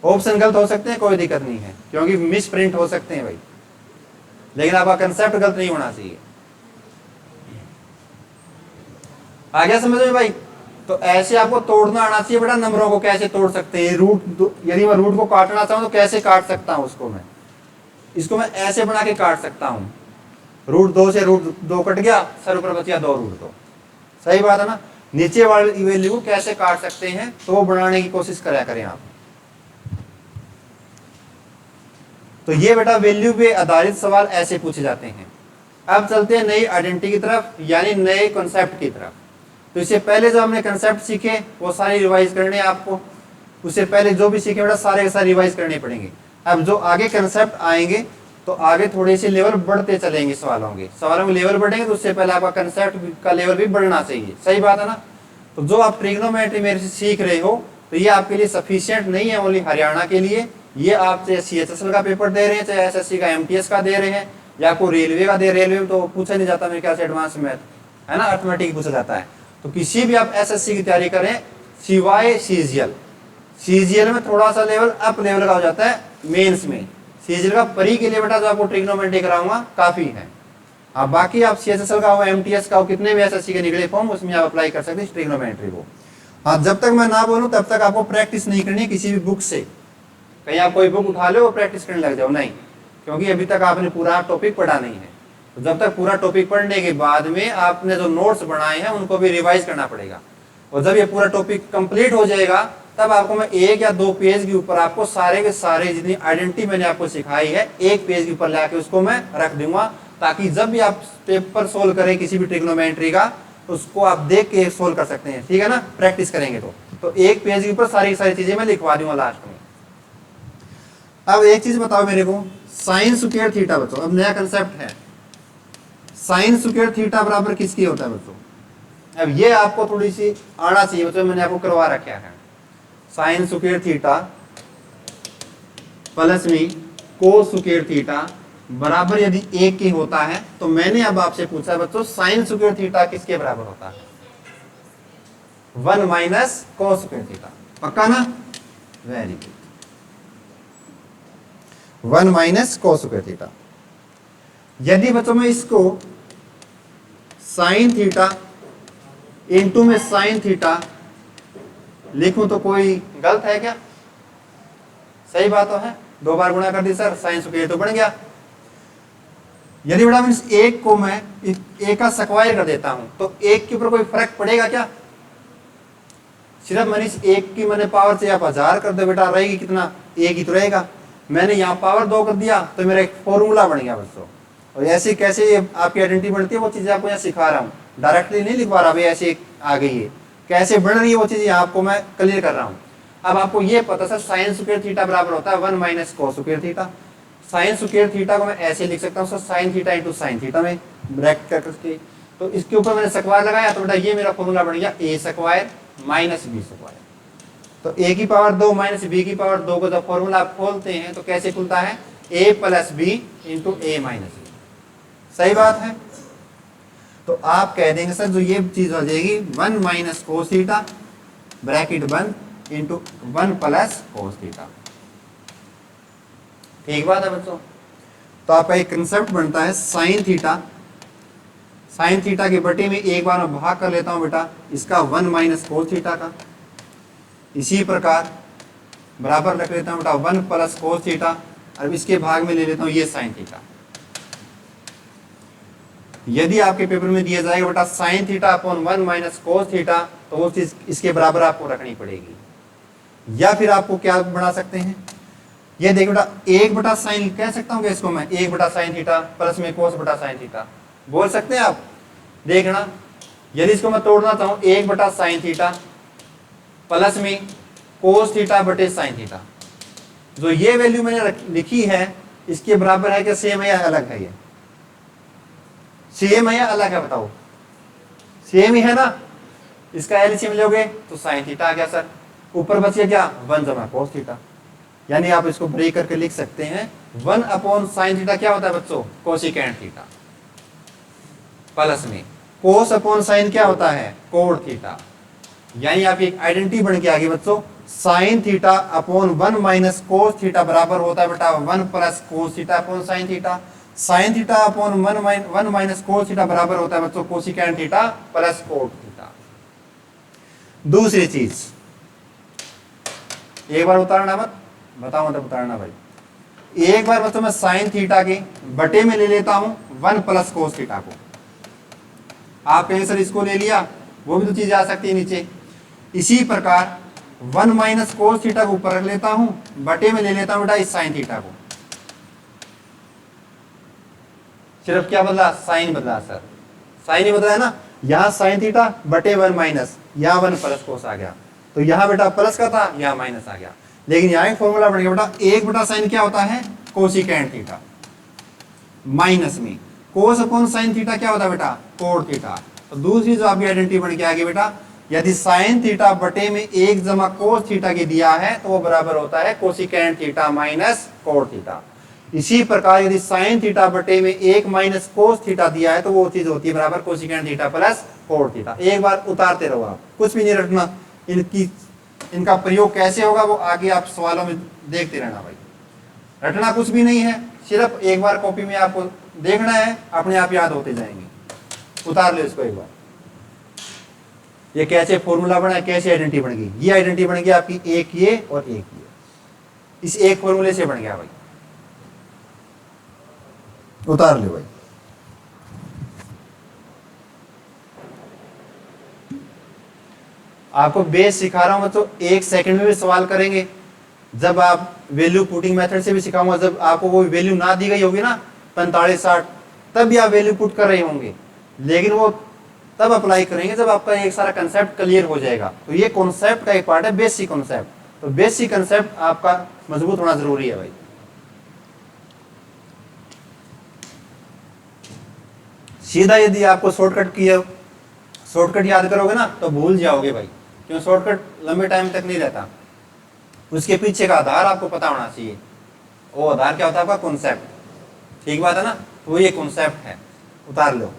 ऑप्शन गलत हो सकते हैं, कोई दिक्कत नहीं है, क्योंकि मिस प्रिंट हो सकते हैं भाई, लेकिन आपका कंसेप्ट गलत नहीं होना चाहिए। आ गया समझ में भाई? तो ऐसे आपको तोड़ना आना चाहिए बेटा। नंबरों को कैसे तोड़ सकते हैं? यदि मैं रूट को काटना चाहूं तो कैसे काट सकता हूं उसको? मैं इसको मैं ऐसे बना के काट सकता हूं, √2 से √2 कट गया सर, ऊपर बच गया 2√2। सही बात है ना? नीचे वाली वैल्यू को कैसे काट सकते हैं, तो वो बनाने की कोशिश करा करें आप। तो ये बेटा वैल्यू पे आधारित सवाल ऐसे पूछे जाते हैं। अब चलते हैं नई आइडेंटिटी की तरफ, यानी नए कॉन्सेप्ट की तरफ। तो इससे पहले जो हमने कंसेप्ट सीखे वो सारे रिवाइज करने हैं आपको। उससे पहले जो भी सीखे बेटा सारे के सारे रिवाइज करने पड़ेंगे। अब जो आगे कंसेप्ट आएंगे तो आगे थोड़े से लेवल बढ़ते चलेंगे सवालों के लेवल बढ़ेंगे, तो उससे पहले आपका कंसेप्ट का लेवल भी बढ़ना चाहिए। सही बात है ना? तो जो आप ट्रिग्नोमेट्री मेरे से सीख रहे हो, तो ये आपके लिए सफिशियंट नहीं है ओनली हरियाणा के लिए। ये आप चाहे CHSL का पेपर दे रहे हैं, चाहे SSC का MTS का दे रहे हैं, या कोई रेलवे का दे। रेलवे में तो पूछा नहीं जाता मेरे ख्याल से एडवांस मैथ, है ना, अर्थमेटिक पूछा जाता है। तो किसी भी आप SSC की तैयारी करें सिवाय CGL में थोड़ा सा लेवल अप लेवल का हो जाता है मेंस में। CGL का परी के लिए बेटा जो आपको ट्रिग्नोमेट्री कराऊंगा काफी है। अब बाकी आप CHSL का हो, MTS का हो, कितने भी SSC के निकले फॉर्म, उसमें आप अप्लाई कर सकते हैं ट्रिग्नोमेट्री को। हाँ, जब तक मैं ना बोलूं तब तक आपको प्रैक्टिस नहीं करनी है किसी भी बुक से। कहीं आप कोई बुक उठा लो और प्रैक्टिस करने लग जाओ, नहीं, क्योंकि अभी तक आपने पूरा टॉपिक पढ़ा नहीं है। तो जब तक पूरा टॉपिक पढ़ने के बाद में आपने जो नोट्स बनाए हैं उनको भी रिवाइज करना पड़ेगा। और जब ये पूरा टॉपिक कंप्लीट हो जाएगा तब आपको मैं 1 या 2 पेज के ऊपर आपको सारे के सारे जितनी आइडेंटिटी मैंने आपको सिखाई है 1 पेज के ऊपर लाके उसको मैं रख दूंगा, ताकि जब भी आप पेपर सोल्व करें किसी भी ट्रिग्नोमेट्री का, उसको आप देख के सोल्व कर सकते हैं। ठीक है ना? प्रैक्टिस करेंगे तो 1 पेज के ऊपर सारी चीजें मैं लिखवा दूंगा लास्ट में। अब एक चीज बताओ मेरे को, साइन स्क्वायर थीटा बच्चों, अब नया कंसेप्ट है साइन स्क्वायर थीटा बराबर किसकी होता है बच्चों? अब ये आपको थोड़ी सी आना चाहिए बच्चों, मैंने आपको करवा रखा है। साइन स्क्वायर थीटा प्लस में कोस स्क्वायर थीटा बराबर यदि 1 की होता है, तो मैंने अब आपसे पूछा बच्चों साइन स्क्वायर थीटा किसके बराबर होता है? 1 माइनस कोस स्क्वायर थीटा। पक्का ना? Very good. 1 minus cos square theta. यदि बच्चों में इसको साइन थीटा इंटू में साइन थीटा लिखूं तो कोई गलत है क्या? सही बात तो है। 2 बार गुणा कर दी सर, साइन स्क्वायर तो बन गया। यदि बेटा मैं इस 1 को मैं 1 का स्क्वायर कर देता हूं तो 1 के ऊपर कोई फर्क पड़ेगा क्या? सिर्फ मैंने इस 1 की मैंने पावर से आप 1000 कर दो बेटा, रहेगी कितना? 1 ही तो रहेगा। मैंने यहाँ पावर 2 कर दिया तो मेरा एक फॉर्मूला बन गया बच्चों। और ऐसे कैसे ये आपकी आइडेंटिटी बनती है वो चीजें आपको यहाँ सिखा रहा हूँ, डायरेक्टली नहीं लिखवा रहा भाई ऐसे आ गई है, कैसे बन रही है वो चीजें आपको मैं क्लियर कर रहा हूँ। अब आपको ये पता सर साइन स्क्वायर थीटा बराबर होता है 1 minus cos square theta. Sign square theta को मैं ऐसे लिख सकता हूँ sir sign theta into sine theta में ब्रैकेट करके, तो इसके ऊपर मैंने स्क्वायर लगाया तो बेटा ये मेरा फॉर्मूला बन गया ए स्क्वायर माइनस बी स्क्वायर। तो ए की पावर 2 माइनस बी की पावर 2 को जब फॉर्मूला आप खोलते हैं तो कैसे खुलता है? ए प्लस बी इंटू ए माइनस बी। सही बात है। तो आप कह देंगे सर जो ये चीज हो जाएगी 1 माइनस कोस थीटा ब्रैकेट बंद इंटू 1 प्लस कोस थीटा। ठीक बात है बच्चों। तो आपका एक कंसेप्ट बनता है साइन थीटा, साइन थीटा के बटे में एक बार मैं भाग कर लेता हूं बेटा इसका 1 माइनस कोस थीटा का। इसी प्रकार बराबर रख लेता हूं बेटा 1 प्लस कोस थीटा, और इसके भाग में ले लेता हूं ये साइन थीटा। यदि आपके पेपर में दिया जाएगा बेटा sine theta upon 1 minus cos theta, तो वो चीज इसके बराबर आपको रखनी पड़ेगी। या फिर आपको क्या बना सकते हैं, ये देखो बेटा 1 बटा साइन कह सकता हूँ इसको मैं 1 बटा साइन थीटा प्लस में कोस बटा साइन थीटा बोल सकते हैं आप। देखना यदि इसको मैं तोड़ना चाहूँ 1 बटा साइन थीटा प्लस में कोस थीटा बटे साइन थीटा, जो ये वैल्यू मैंने लिखी है इसके बराबर है क्या, सेम है या अलग है? ये सेम है या अलग है बताओ? सेम ही है ना। इसका एलसीएम लोगे तो साइन थीटा आ गया सर, ऊपर बच गया क्या 1 जमा कोस थीटा। यानी आप इसको ब्रेक करके लिख सकते हैं 1 अपॉन साइन थीटा क्या होता है बच्चों? कोसिकेंट थीटा, प्लस में कोस अपॉन साइन क्या होता है? Cot theta. यानी आप एक आइडेंटिटी बन के आगे बच्चों sine theta upon 1 minus cos theta बराबर होता है बेटा 1 plus cos theta upon sine theta. Sine theta upon 1 minus cos theta बराबर होता है बच्चों cosecant theta plus cot theta. दूसरी चीज एक बार उतारना मत, बताओ मतलब उतारना भाई। एक बार बच्चों मैं साइन थीटा के बटे में ले लेता हूं 1 प्लस कोस थीटा को। आप कहें सर इसको ले लिया, वो भी तो चीज आ सकती है नीचे। इसी प्रकार 1 माइनस कोस थीटा को ऊपर रख लेता हूं, बटे में ले लेता हूं बेटा इस साइन थीटा को। सिर्फ क्या बदला? साइन बदला सर, साइन ही बदला है ना। यहां साइन थीटा बटे 1 माइनस, यहां 1 प्लस कोस आ गया, तो यहां बेटा प्लस का था यहां माइनस आ गया। लेकिन यहां एक फॉर्मूला बन गया बेटा 1 बटा साइन क्या होता है? कोसिकेंट थीटा, माइनस में कोस अपॉन साइन थीटा क्या होता है बेटा? Cot theta. तो दूसरी जो आपकी आइडेंटिटी बन के आ गई बेटा, यदि साइन थीटा बटे में 1 जमा कोस थीटा के दिया है तो वो बराबर होता है cosecant theta minus cot theta. इसी प्रकार यदि साइन थीटा बटे में 1 माइनस कोस थीटा दिया है तो वो चीज होती है बराबर cosecant theta plus cot theta. एक बार उतारते रहो आप, कुछ भी नहीं रखना। इनका प्रयोग कैसे होगा वो आगे आप सवालों में देखते रहना भाई, रटना कुछ भी नहीं है, सिर्फ एक बार कॉपी में आपको देखना है, अपने आप याद होते जाएंगे। उतार लो इसको एक बार। ये कैसे फॉर्मूला बना, कैसे आइडेंटिटी बन गई? ये आइडेंटिटी बन गई आपकी एक ये और एक ये, इस एक फॉर्मूले से बन गया भाई। उतार लो भाई। आपको बेस सिखा रहा हूं बच्चों, 1 सेकंड में भी सवाल करेंगे। जब आप वैल्यू पुटिंग मेथड से भी सिखाऊंगा, जब आपको वो वैल्यू ना दी गई होगी ना 45-60, तब भी आप वैल्यू पुट कर रहे होंगे, लेकिन वो तब अप्लाई करेंगे जब आपका एक सारा कंसेप्ट क्लियर हो जाएगा। तो ये कॉन्सेप्ट का एक पार्ट है बेसिक कॉन्सेप्ट। तो बेसिक कंसेप्ट आपका मजबूत होना जरूरी है भाई। सीधा यदि आपको शॉर्टकट किया, शॉर्टकट याद करोगे ना तो भूल जाओगे भाई, क्यों शॉर्टकट लंबे टाइम तक नहीं रहता। उसके पीछे का आधार आपको पता होना चाहिए। वो आधार क्या होता है आपका? कॉन्सेप्ट। ठीक बात है ना? तो ये कॉन्सेप्ट है, उतार लो।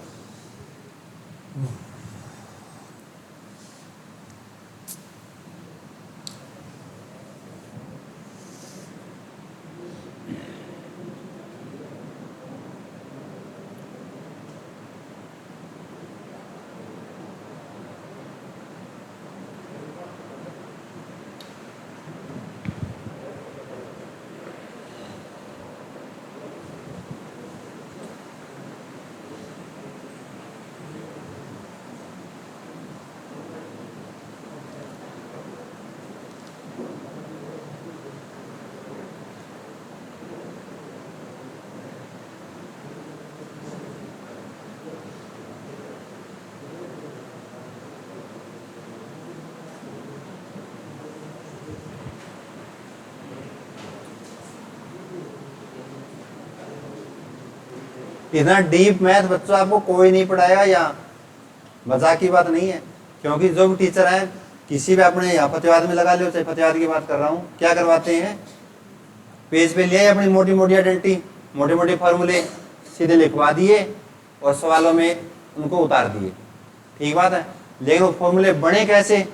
इतना डीप मैथ बच्चों आपको कोई नहीं पढ़ाएगा, यहाँ मजाक की बात नहीं है। क्योंकि जो भी टीचर है, किसी भी अपने यहाँ फतेहाबाद में लगा लो, चाहे फतेहाबाद की बात कर रहा हूँ, क्या करवाते हैं? पेज पे लिए अपनी मोटी मोटी आइडेंटिटी, मोटे मोटे फार्मूले सीधे लिखवा दिए और सवालों में उनको उतार दिए। ठीक बात है। लेकिन वो फॉर्मूले बने कैसे,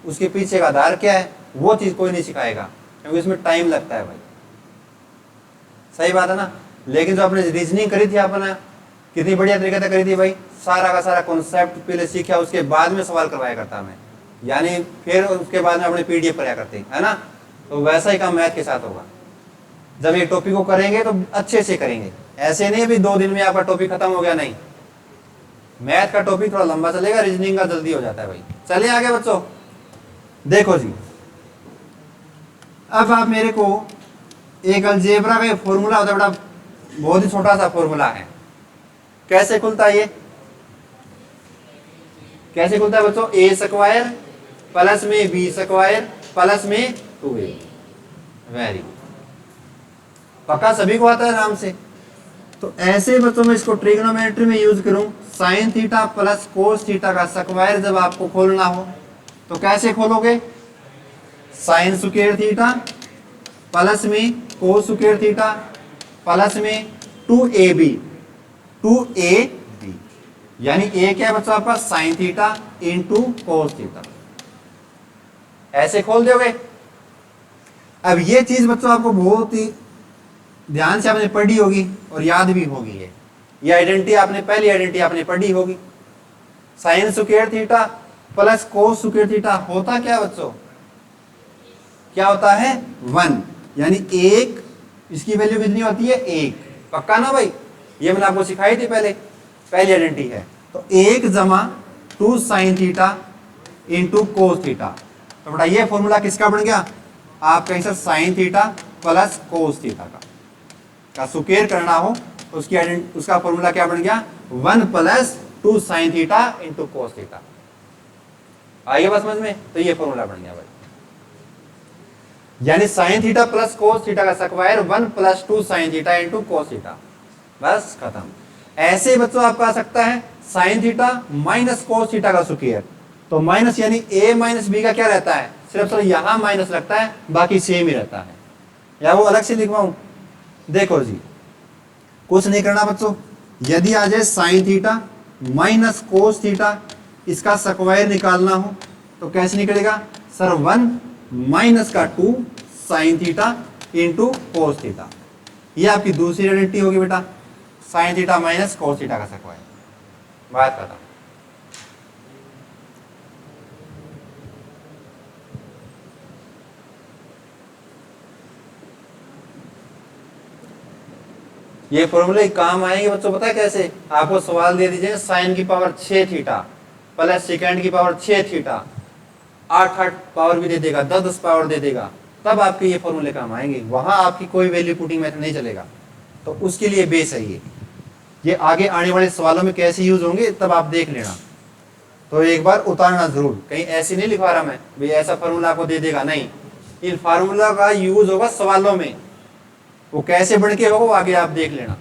उसके पीछे का आधार क्या है, वो चीज कोई नहीं सिखाएगा, क्योंकि उसमें टाइम लगता है भाई। सही बात है ना? लेकिन जो आपने रीजनिंग करी थी, आपने कितनी बढ़िया तरीके से करी थी भाई। सारा का सारा कॉन्सेप्ट पहले सीखा, उसके बाद में सवाल करवाया करता मैं, यानी फिर उसके बाद में अपने पीडीएफ कराया करते, है ना? तो वैसा ही काम मैथ के साथ होगा। जब एक टॉपिक को करेंगे तो अच्छे से करेंगे, ऐसे नहीं भी 2 दिन में आपका टॉपिक खत्म हो गया, नहीं। मैथ का टॉपिक थोड़ा लंबा चलेगा, रीजनिंग का जल्दी हो जाता है भाई। चलिए आगे बच्चों, देखो जी, अब आप मेरे को एक अलजेब्रा का फॉर्मूला होता है बड़ा, बहुत ही छोटा सा फॉर्मूला है। कैसे खुलता है ये? कैसे खुलता है बच्चों? ए स्क्वायर प्लस में बी स्क्वायर प्लस में 2a। वेरी गुड, पक्का सभी को आता है आराम से। तो ऐसे बच्चों में इसको ट्रिग्नोमेट्री में यूज करूं, sign theta plus cos theta का स्क्वायर जब आपको खोलना हो तो कैसे खोलोगे? साइन स्क्वायर थीटा प्लस में कोस स्क्वायर थीटा प्लस में 2ab, 2ab, यानी ए क्या है बच्चों आपका? Sign theta into cos theta. ऐसे खोल दोगे। अब ये चीज बच्चों आपको बहुत ही ध्यान से आपने पढ़ी होगी और याद भी होगी है। ये आइडेंटिटी आपने, पहली आइडेंटिटी आपने पढ़ी होगी। साइन स्क्वायर थीटा प्लस कोस स्क्वायर थीटा होता क्या बच्चों? क्या होता है? 1, यानी 1, इसकी वैल्यू कितनी होती है? 1। पक्का ना भाई? ये मैंने आपको सिखाई थी पहले, पहली आइडेंटिटी है। तो 1 जमा 2 sine theta into cos theta. तो बेटा ये फॉर्मूला किसका बन गया? आपका answer sine theta plus cos theta का स्क्वायर करना हो तो उसका फॉर्मूला क्या बन गया? 1 plus 2 sine theta into cos theta. आइए बस समझ में? तो ये फॉर्मूला बन गया भाई, यानी sine theta plus cos theta का square 1 plus 2 sine theta into cos theta. बस खत्म। ऐसे बच्चों आपका आ सकता है sine theta minus cos theta का स्क्वायर, तो माइनस यानी a माइनस बी का क्या रहता है? सिर्फ यहां माइनस लगता है, बाकी सेम ही रहता है। या वो अलग से लिखवाऊं? देखो जी, कुछ नहीं करना बच्चों। यदि आ जाए sign theta minus cos theta, इसका स्क्वायर निकालना हो तो कैसे निकलेगा? सर 1 माइनस का 2 sine theta into cos theta. ये आपकी दूसरी आइडेंटिटी होगी बेटा, sign theta minus cos theta का स्क्वायर। बात खत्म। ये फॉर्मूले काम आएंगे बच्चों, पता है कैसे? आपको सवाल दे दीजिए साइन की पावर 6 थीटा प्लस सेकेंड की पावर 6 थीटा, 8 पावर भी दे देगा, 10 पावर दे देगा, तब आपके ये फॉर्मूले काम आएंगे। वहां आपकी कोई वैल्यू पुटिंग मेथड नहीं चलेगा। तो उसके लिए बेस है ये आगे आने वाले सवालों में कैसे यूज होंगे तब आप देख लेना। तो एक बार उतारना जरूर, कहीं ऐसे नहीं लिखवा रहा मैं भाई ऐसा फॉर्मूला आपको दे देगा, नहीं। इन फार्मूला का यूज होगा सवालों में, वो कैसे बन के होगा वो आगे आप देख लेना।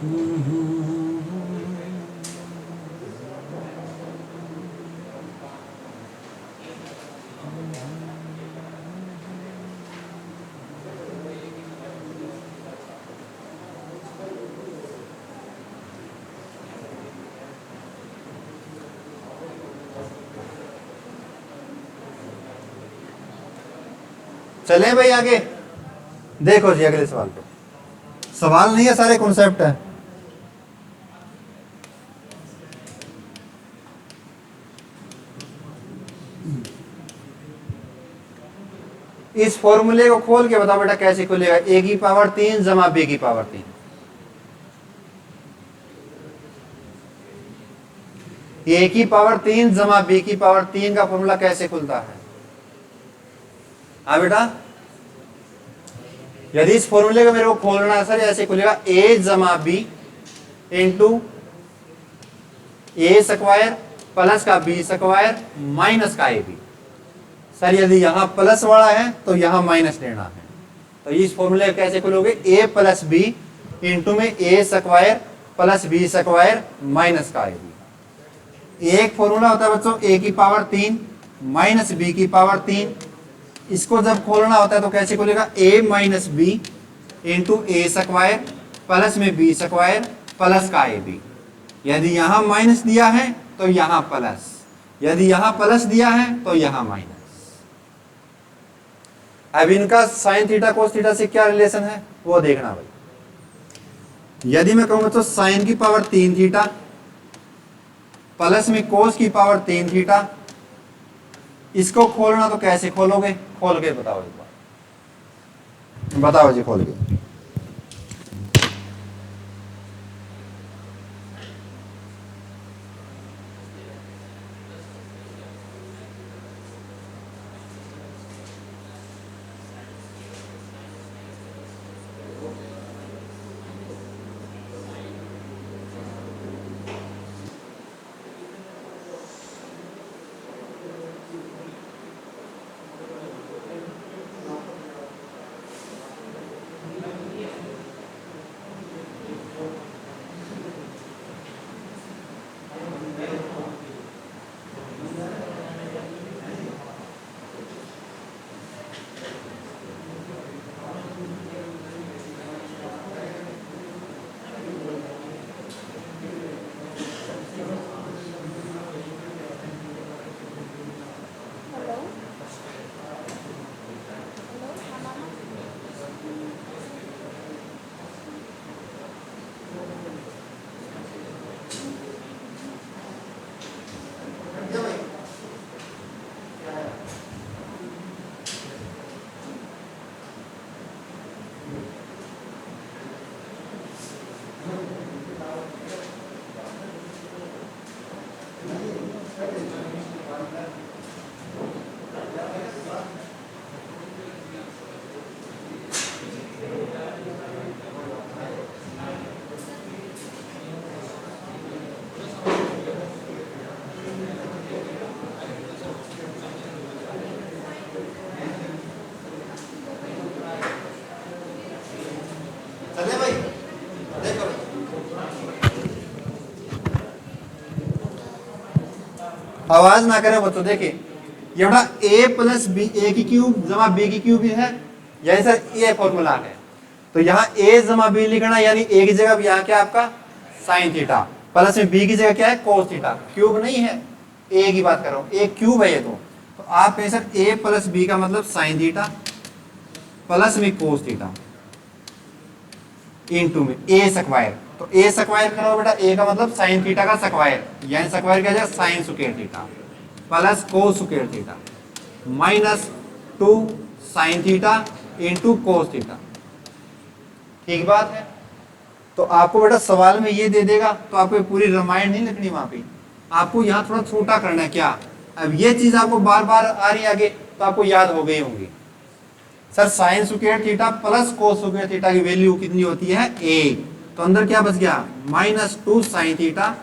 चलें भाई आगे। देखो जी अगले सवाल पे, सवाल नहीं है सारे कॉन्सेप्ट है। इस फॉर्मूले को खोल के बताओ बेटा कैसे खुलेगा। ए की पावर 3 जमा बी की पावर 3। ए की पावर 3 जमा बी की पावर 3 का फॉर्मूला कैसे खुलता है? हाँ बेटा, यदि इस फॉर्मूले को मेरे को खोलना है सर, ऐसे खुलेगा ए जमा बी इंटू ए स्क्वायर प्लस का बी स्क्वायर माइनस का ए बी। सर यदि यहां प्लस वाला है तो यहां माइनस लेना है, तो इस फॉर्मूले कैसे खोलोगे? ए प्लस बी इंटू में A square plus B square minus का ए बी। एक फॉर्मूला होता है बच्चों ए की पावर 3 माइनस बी की पावर 3। इसको जब खोलना होता है तो कैसे खोलेगा? ए माइनस बी इंटू ए स्क्वायर प्लस में बी स्क्वायर प्लस का ए बी। यदि यहां माइनस दिया है तो यहां प्लस, यदि यहां प्लस दिया है तो यहां माइनस। अब इनका साइन थीटा कोस थीटा से क्या रिलेशन है वो देखना भाई। यदि मैं कहूंगा तो साइन की पावर 3 थीटा प्लस में कोस की पावर 3 थीटा, इसको खोलना तो कैसे खोलोगे? खोल के बताओ एक बार, बताओ जी खोल के। आवाज ना करें बच्चों। देखिए ये बड़ा ए प्लस बी, ए की क्यूब जमा बी की क्यूब है, यही सर ये फॉर्मूला है। तो यहाँ ए जमा बी लिखना, यानी ए की जगह यहाँ क्या आपका साइन थीटा, प्लस में बी की जगह क्या है कोस थीटा। क्यूब नहीं है, ए की बात कर रहा हूँ, ए क्यूब है ये। तो आप कहें सर ए प्लस बी का मतलब साइन थीटा प्लस में कोस थीटा इंटू में ए स्क्वायर। तो ए स्क्वायर करो बेटा, ए का मतलब साइन थीटा का स्क्वायर, यानी स्क्वायर क्या जाएगा साइन स्क्वायर थीटा प्लस कोस square theta minus 2 sine theta into cos theta. ठीक बात है। तो आपको बेटा सवाल में ये दे देगा, तो आपको पूरी रामायण नहीं लिखनी वहां पे, आपको यहाँ थोड़ा छोटा करना है। क्या अब ये चीज आपको बार बार आ रही है आगे, तो आपको याद हो गई होंगी। Sir sine square theta plus कोस स्क्वायर थीटा की वैल्यू कितनी होती है? 1। तो अंदर क्या बच गया? -2 sine theta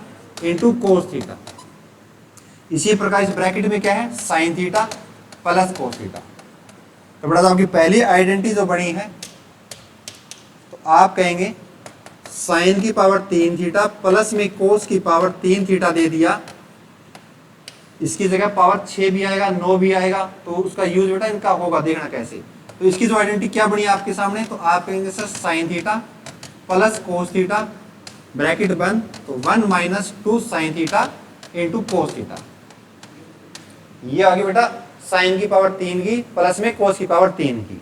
into cos theta. इसी प्रकार इस ब्रैकेट में क्या है? Sine theta plus cos theta. तो बेटा आपकी पहली आइडेंटिटी जो बनी है, तो आप कहेंगे साइन की पावर 3 थीटा प्लस में कोस की पावर 3 थीटा दे दिया, इसकी जगह पावर 6 भी आएगा 9 भी आएगा, तो उसका यूज बेटा इनका होगा, देखना कैसे। तो इसकी जो आइडेंटिटी क्या बनी आपके सामने, तो आप कहेंगे sir sign theta plus cos theta bracket बंद, तो 1 minus 2 sine theta into cos theta. ये आ गया बेटा साइन की पावर 3 की प्लस में कोस की पावर 3 की।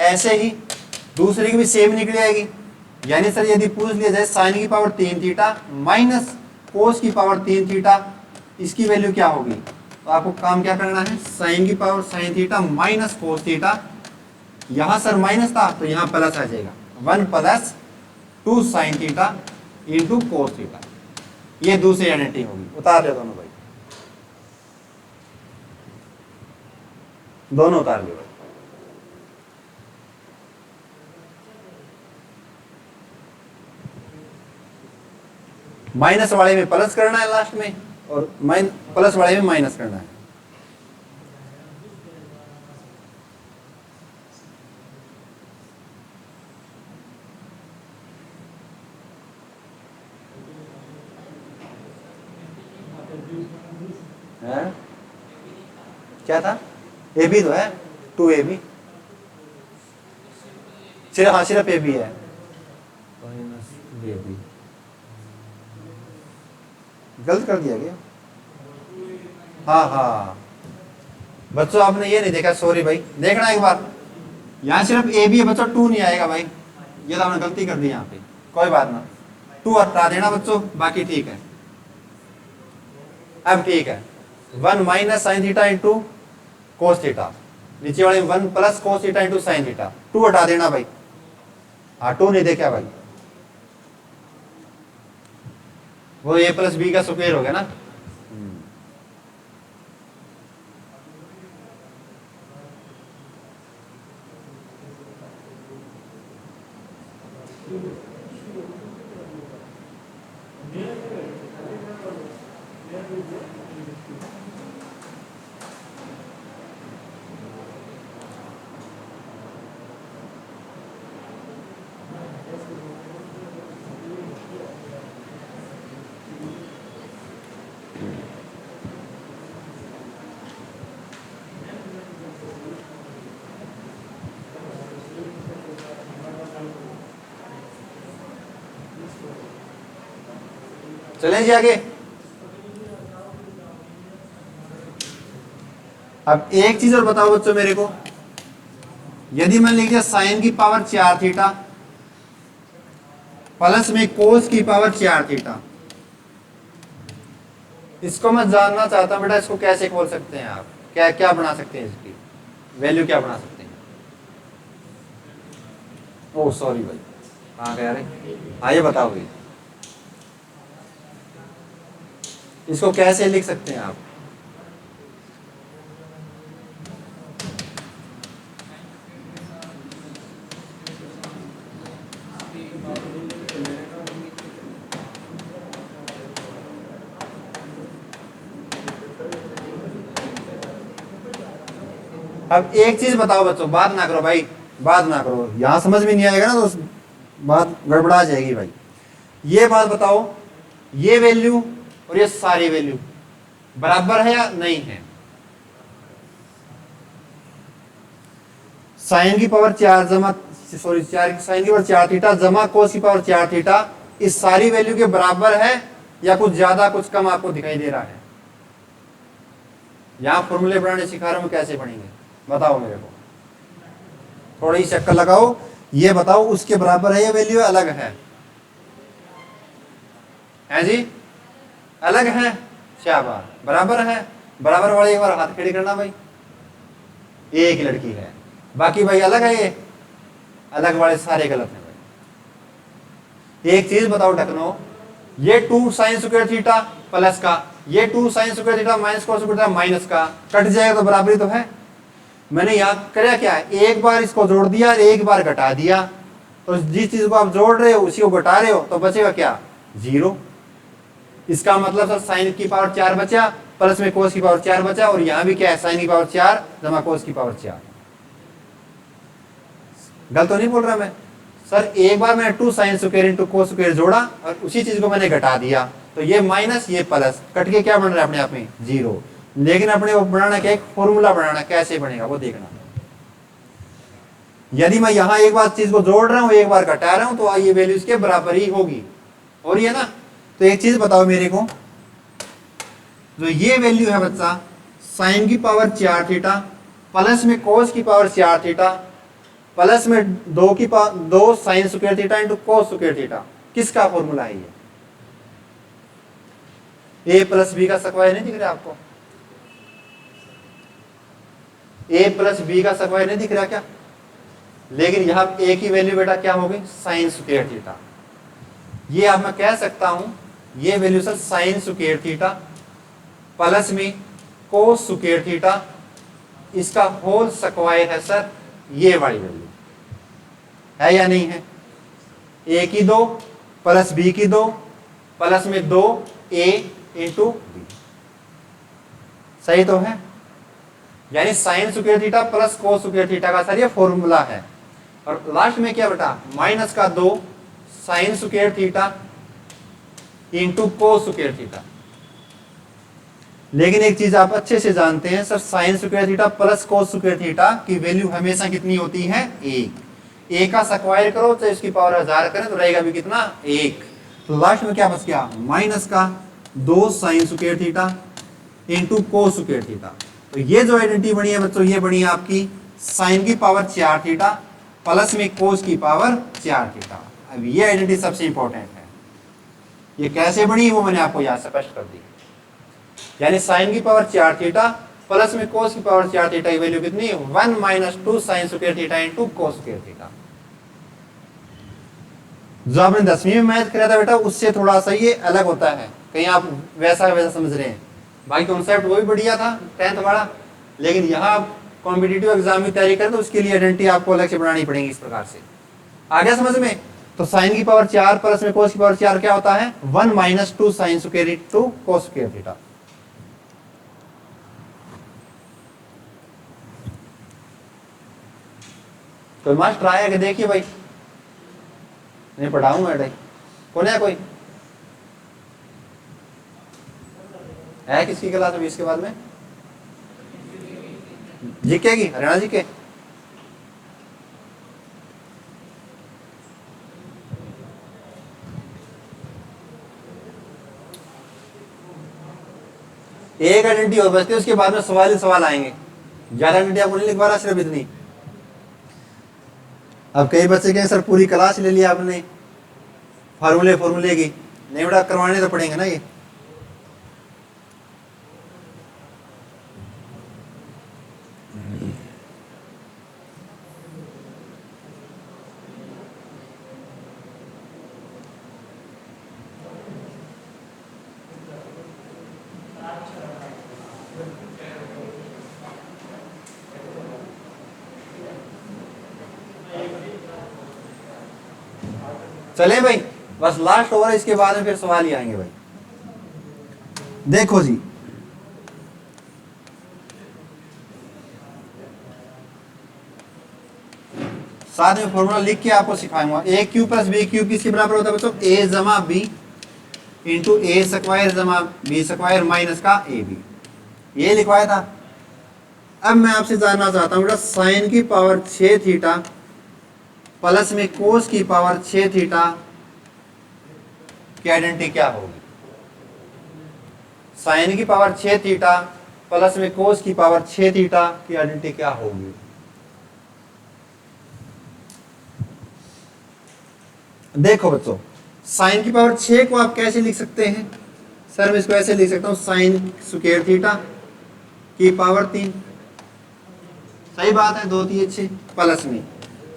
ऐसे ही दूसरे की भी सेम निकल आएगी, यानी सर यदि पूछ लिया जाए साइन की पावर 3 थीटा माइनस कोस की पावर 3 थीटा, इसकी वैल्यू क्या होगी, तो आपको काम क्या करना है, साइन की power sine theta minus cos theta, यहां सर माइनस था तो यहां प्लस आ जाएगा, 1 plus 2 sine theta into cos theta. ये दूसरी आइडेंटिटी होगी, उतार ले दोनों भाई, दोनों उतार ले भाई। माइनस वाले में प्लस करना है लास्ट में, और प्लस वाले में माइनस करना है। क्या था, ए बी तो है, 2ab, सिर्फ हाँ सिर्फ ए बी है, गलत कर दिया गया। हाँ हाँ बच्चों आपने ये नहीं देखा, सॉरी भाई, देखना एक बार, यहाँ सिर्फ ए बी है बच्चों, 2 नहीं आएगा भाई, ये तो आपने गलती कर दी यहाँ पे, कोई बात ना, 2 हटा देना बच्चों, बाकी ठीक है। अब ठीक है, 1 minus sign theta into cos theta, नीचे वाले 1 plus cos theta into sine theta, 2 हटा देना भाई, हाँ 2 नहीं देखा भाई, वो ए प्लस बी का स्क्वायर हो गया ना। चलें जी आगे। अब एक चीज और बताओ बच्चों मेरे को, यदि मैं लिख दिया साइन की पावर 4 थीटा प्लस में कोस की पावर 4 थीटा, इसको मैं जानना चाहता हूं बेटा, इसको कैसे खोल सकते हैं आप, क्या क्या बना सकते हैं, इसकी वैल्यू क्या बना सकते हैं। ओह सॉरी भाई, कहाँ गया रे, हाँ ये बताओ भाई, इसको कैसे लिख सकते हैं आप। अब एक चीज बताओ बच्चों, बात ना करो भाई, बात ना करो, यहां समझ में नहीं आएगा ना तो बात गड़बड़ा जाएगी भाई। ये बात बताओ, ये वैल्यू और ये सारी वैल्यू बराबर है या नहीं है। साइन की पावर 4 जमा सॉरी 4 साइन की पावर 4 थीटा जमा कोस की पावर 4 थीटा, इस सारी वैल्यू के बराबर है या कुछ ज्यादा कुछ कम आपको दिखाई दे रहा है। यहां फॉर्मूले बनाने सिखा रहा हूं, कैसे पढ़ेंगे बताओ मेरे को, थोड़ी चक्कर लगाओ, ये बताओ उसके बराबर है या वैल्यू अलग है जी, अलग है, शाबाश, बराबर है, बराबर वाले एक बार हाथ खड़े करना भाई, एक ही लड़की है, बाकी भाई अलग है, ये अलग वाले सारे गलत हैं भाई। एक चीज बताओ टकनो, ये 2 साइन स्क्वायर थीटा प्लस का, ये 2 साइन स्क्वायर थीटा माइनस कोस स्क्वायर थीटा माइनस का, कट जाएगा तो बराबरी तो है। मैंने यहां कराया क्या है, एक बार इसको जोड़ दिया, एक बार घटा दिया, तो जिस चीज को आप जोड़ रहे हो उसी को घटा रहे हो, तो बचेगा क्या, 0। इसका मतलब सर साइन की पावर 4 बचा प्लस में कोस की पावर 4 बचा, और यहां भी क्या है, साइन की पावर 4 जमा कोस की पावर 4। गलत तो नहीं बोल रहा मैं, सर एक बार मैंने 2 sine square into cos square जोड़ा और उसी चीज को मैंने घटा दिया, तो ये माइनस ये प्लस कट के क्या बन रहा है अपने आप में 0। लेकिन अपने वो बनाना क्या, एक फॉर्मूला बनाना, कैसे बनेगा वो देखना। यदि मैं यहां एक बार चीज को जोड़ रहा हूं, एक बार घटा रहा हूं, तो ये वैल्यू इसके बराबर ही होगी, हो रही है ना। तो एक चीज बताओ मेरे को, जो ये वैल्यू है बच्चा साइन की पावर 4 थीटा प्लस में कोस की पावर 4 थीटा प्लस में 2 sine square theta into cos square theta, किसका फॉर्मूला है ये? ए प्लस बी का स्क्वायर नहीं दिख रहा आपको? ए प्लस बी का स्क्वायर नहीं दिख रहा क्या? लेकिन यहां ए की वैल्यू बेटा क्या होगी, साइन स्क्वायर थीटा। ये अब मैं कह सकता हूं ये value sir sine square theta plus में कोस स्क्वायर थीटा, इसका होल स्क्वायर है सर ये वाली वैल्यू, है या नहीं है? ए की 2 प्लस बी की 2 प्लस में 2 ए इंटू बी, सही तो है? यानी साइन स्क्वायर थीटा प्लस कोस स्क्वायर थीटा का सर ये फॉर्मूला है। और लास्ट में क्या बेटा, माइनस का 2 sine square theta into cos square theta. लेकिन एक चीज आप अच्छे से जानते हैं sir, sine square theta plus कोस स्क्वायर थीटा की वैल्यू हमेशा कितनी होती है, 1। ए का स्क्वायर करो तो इसकी पावर 1000 करें तो रहेगा भी कितना, 1। तो लास्ट में क्या बच गया, माइनस का 2 sine square theta into cos square theta. तो ये जो आइडेंटिटी बनी है बच्चों, ये बनी है आपकी साइन की पावर 4 थीटा प्लस में कोस की पावर 4 थीटा। अब ये आइडेंटिटी सबसे इंपॉर्टेंट है। ये कैसे बनी वो मैंने आपको यहां स्पष्ट कर दी। यानी साइन की पावर 4 थीटा प्लस में कोस की पावर 4 थीटा की वैल्यू कितनी, 1 minus 2 sine square theta into cos square theta. जो आपने 10वीं में मैथ किया था बेटा, उससे थोड़ा सा ये अलग होता है, कहीं आप वैसा समझ रहे हैं। बाकी कॉन्सेप्ट वो भी बढ़िया था 10th वाला, लेकिन यहाँ कॉम्पिटिटिव एग्जाम की तैयारी करें तो उसके लिए आइडेंटिटी आपको अलग से बनानी पड़ेगी इस प्रकार से। आ गया समझ में? तो साइन की पावर 4 प्लस में कोस की पावर 4 क्या होता है, 1 minus 2 sine square into cos square theta. कोई मास्टर आया कि देखिए भाई, नहीं पढ़ाऊंगा बेटा, कौन है कोई है किसकी क्लास में इसके बाद में? जीके की, हरियाणा जी के? एक आइडेंटिटी और बचती है, उसके बाद में सवाल ही सवाल आएंगे। ज्यादा आइडेंटिटी आपको नहीं लिखवा रहा, सिर्फ इतनी। अब कई बच्चे कहें सर पूरी क्लास ले लिया आपने फार्मूले की, नहीं बेटा करवाने तो पड़ेंगे ना ये। चले भाई, बस लास्ट ओवर, इसके बाद में फिर सवाल ही आएंगे भाई। देखो जी, साथ में फॉर्मूला लिख के आपको सिखाऊंगा। ए क्यू प्लस बी क्यू किसके बराबर होता है बच्चों, ए जमा बी इंटू ए स्क्वायर जमा बी स्क्वायर माइनस का ए बी, ये लिखवाया था। अब मैं आपसे जानना चाहता हूँ बेटा, साइन की पावर 6 थीटा प्लस में कोस की पावर 6 थीटा की आइडेंटिटी क्या होगी? साइन की पावर 6 थीटा प्लस में कोस की पावर 6 थीटा की आइडेंटिटी क्या होगी? देखो बच्चों, साइन की पावर 6 को आप कैसे लिख सकते हैं? सर मैं इसको ऐसे लिख सकता हूं, साइन स्क्वायर थीटा की पावर 3, सही बात है, 2 3 6 प्लस में।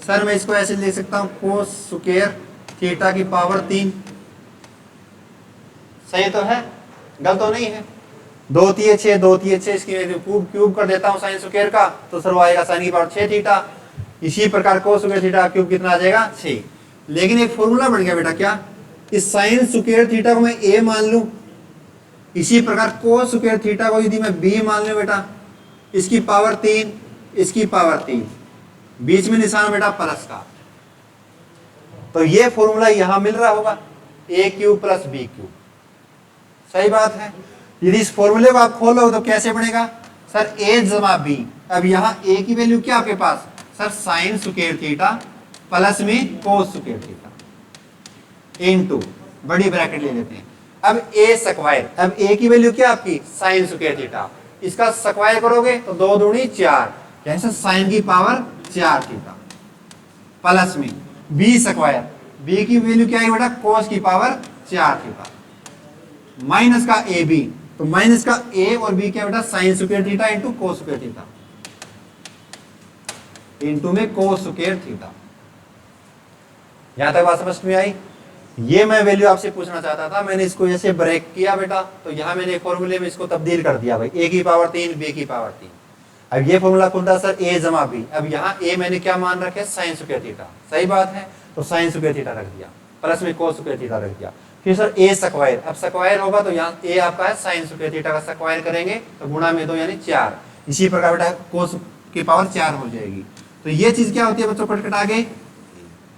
सर मैं इसको ऐसे लिख सकता हूं, कोस स्क्वायर थीटा की पावर 3, सही तो है, गलत तो नहीं है। 2 3 6 2 3 6, इसकी क्यूब कर देता हूं साइन स्क्वायर का, तो सर वो आएगा साइन की पावर 6 थीटा। इसी प्रकार कोस स्क्वायर थीटा क्यूब कितना आ जाएगा, 6। लेकिन एक फॉर्मूला बन गया बेटा, क्या? इस साइन स्क्वायर थीटा को मैं ए मान लूं, इसी प्रकार कोस स्क्वायर थीटा को यदि मैं बी मान लूं बेटा, इसकी पावर 3 इसकी पावर 3, बीच में निशान बेटा प्लस का, तो ये फॉर्मूला यहां मिल रहा होगा, ए क्यूब प्लस बी क्यूब। सही बात है। यदि इस फॉर्मूले को आप खोलो तो कैसे बनेगा सर, ए जमा बी। अब यहां ए की वैल्यू क्या आपके पास sir, sine square theta plus में कोस स्क्वायर थीटा इनटू बड़ी ब्रैकेट ले लेते हैं। अब ए स्क्वायर, अब ए की वैल्यू क्या आपकी साइन स्क्वायर थीटा, इसका स्क्वायर करोगे तो 2 दूनी 4, कैसे साइन की पावर 4 थीटा प्लस में बी स्क्वायर, बी की वैल्यू क्या है बेटा कोस की पावर 4 थीटा माइनस का ए बी, तो माइनस का ए और बी क्या बेटा sine square theta into cos square theta into में कोस स्क्वायर थीटा। यहां तक बात समझ में आई। ये मैं वैल्यू आपसे पूछना चाहता था, मैंने इसको जैसे ब्रेक किया बेटा, तो यहां मैंने फॉर्मूले में इसको तब्दील कर दिया भाई, ए की पावर 3 बी की पावर 3। अब ये फॉर्मूला खुलता है सर ए जमा बी। अब यहाँ ए मैंने क्या मान रखे साइन स्क्वायर थीटा, सही बात है, तो साइन स्क्वायर थीटा रख दिया प्लस में कोस स्क्वायर थीटा रख दिया। फिर सर ए स्क्वायर, अब स्क्वायर होगा तो यहाँ ए आपका है साइन स्क्वायर थीटा का स्क्वायर करेंगे तो गुणा में 2 यानी 4, इसी प्रकार बेटा कोस की पावर 4 हो जाएगी। तो ये चीज क्या होती है बच्चों, कट आगे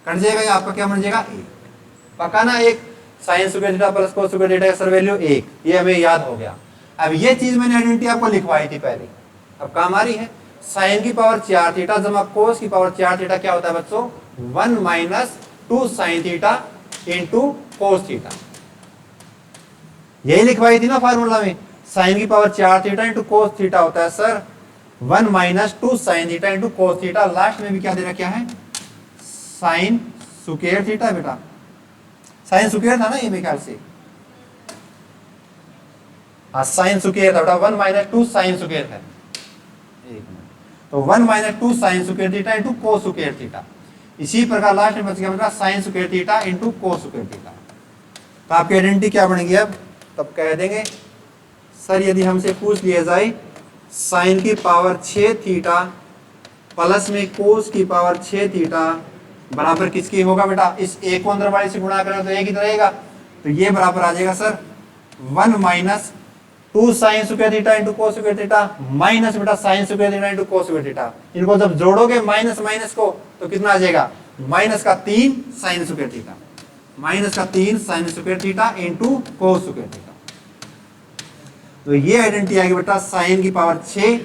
कट जाएगा, आपका क्या बन जाएगा ए। पक्का ना, एक साइन स्क्वायर थीटा प्लस कोस स्क्वायर थीटा का सर वैल्यू 1, ये हमें याद हो गया। अब ये चीज मैंने आइडेंटिटी आपको लिखवाई थी पहले, अब काम आ रही है। साइन की पावर 4 थीटा जमा कोस की पावर 4 थीटा क्या होता है बच्चों 1 minus 2 sine theta into cos theta, यही लिखवाई थी ना फॉर्मूला में। साइन की power 4 theta into cos theta होता है sir 1 minus 2 sine theta into cos theta, last में भी क्या दे रखा है साइन स्क्वायर थीटा बेटा, साइन स्क्वायर था ना ये मेरे ख्याल से, हाँ साइन स्क्वायर था बेटा, 1 माइनस 2 साइन स्क्वायर है, तो 1 minus 2 sine square theta into cos square theta. इसी प्रकार लास्ट में बच गया बेटा sine square theta into cos square theta. तो आपकी आइडेंटिटी क्या बनेगी अब, तब कह देंगे सर यदि हमसे पूछ लिया जाए साइन की पावर 6 थीटा प्लस में कोस की पावर 6 थीटा बराबर किसकी होगा बेटा, इस ए को अंदर वाले से गुणा करें तो एक ही रहेगा, तो ये बराबर आ जाएगा sir 1 minus 2 sine square theta into cos square theta minus बेटा sine square theta into cos square theta. इनको जब जोड़ोगे माइनस माइनस को तो कितना आ जाएगा माइनस का 3 साइन स्क्वायर थीटा, माइनस का 3 sine square theta into cos square theta. तो ये आइडेंटिटी आएगी बेटा साइन की पावर 6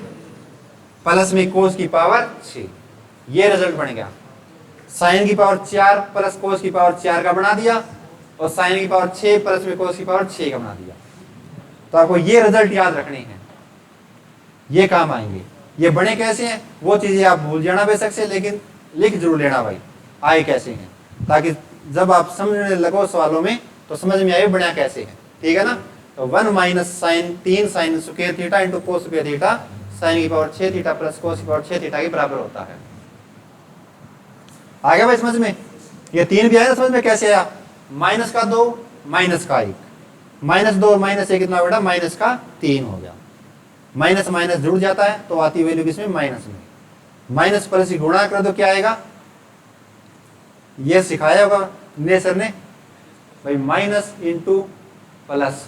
प्लस में कोस की पावर 6, ये रिजल्ट बन गया। साइन की पावर 4 प्लस कोस की पावर 4 का बना दिया और साइन की पावर 6 प्लस में कोस की पावर 6 का बना दिया। तो आपको ये रिजल्ट याद रखने हैं, ये काम आएंगे। ये बने कैसे हैं वो चीजें आप भूल जाना बेशक से, लेकिन लिख जरूर लेना भाई आए कैसे हैं, ताकि जब आप समझने लगो सवालों में तो समझ में आए बना कैसे है, ठीक है ना। तो 1 minus sine 3 sine square theta into cos square theta sine की पावर 6 थीटा प्लस कोस की पावर 6 थीटा के बराबर होता है। आ गया भाई समझ में, ये 3 भी आया ना समझ में कैसे आया, माइनस का 2 माइनस का 1, माइनस 2 और माइनस 1 कितना बेटा माइनस का 3 हो गया। माइनस माइनस जुड़ जाता है तो आती वैल्यू किसमें माइनस में, माइनस प्लस की गुणा कर दो क्या आएगा, ये सिखाया होगा ने सर ने भाई माइनस इंटू प्लस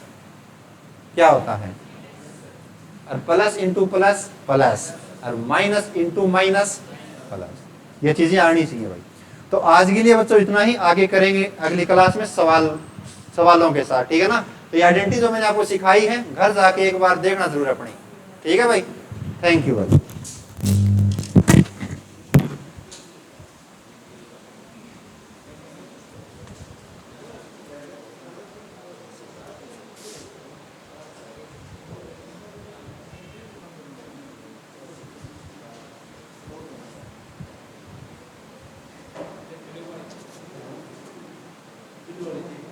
क्या होता है, और प्लस इंटू प्लस प्लस, और माइनस इंटू माइनस प्लस, ये चीजें आनी चाहिए भाई। तो आज के लिए बच्चों इतना ही, आगे करेंगे अगली क्लास में सवालों के साथ, ठीक है ना। तो ये आइडेंटिटी जो मैंने आपको सिखाई है घर जाके एक बार देखना जरूर अपनी, ठीक है भाई। थैंक यू भाई। Itu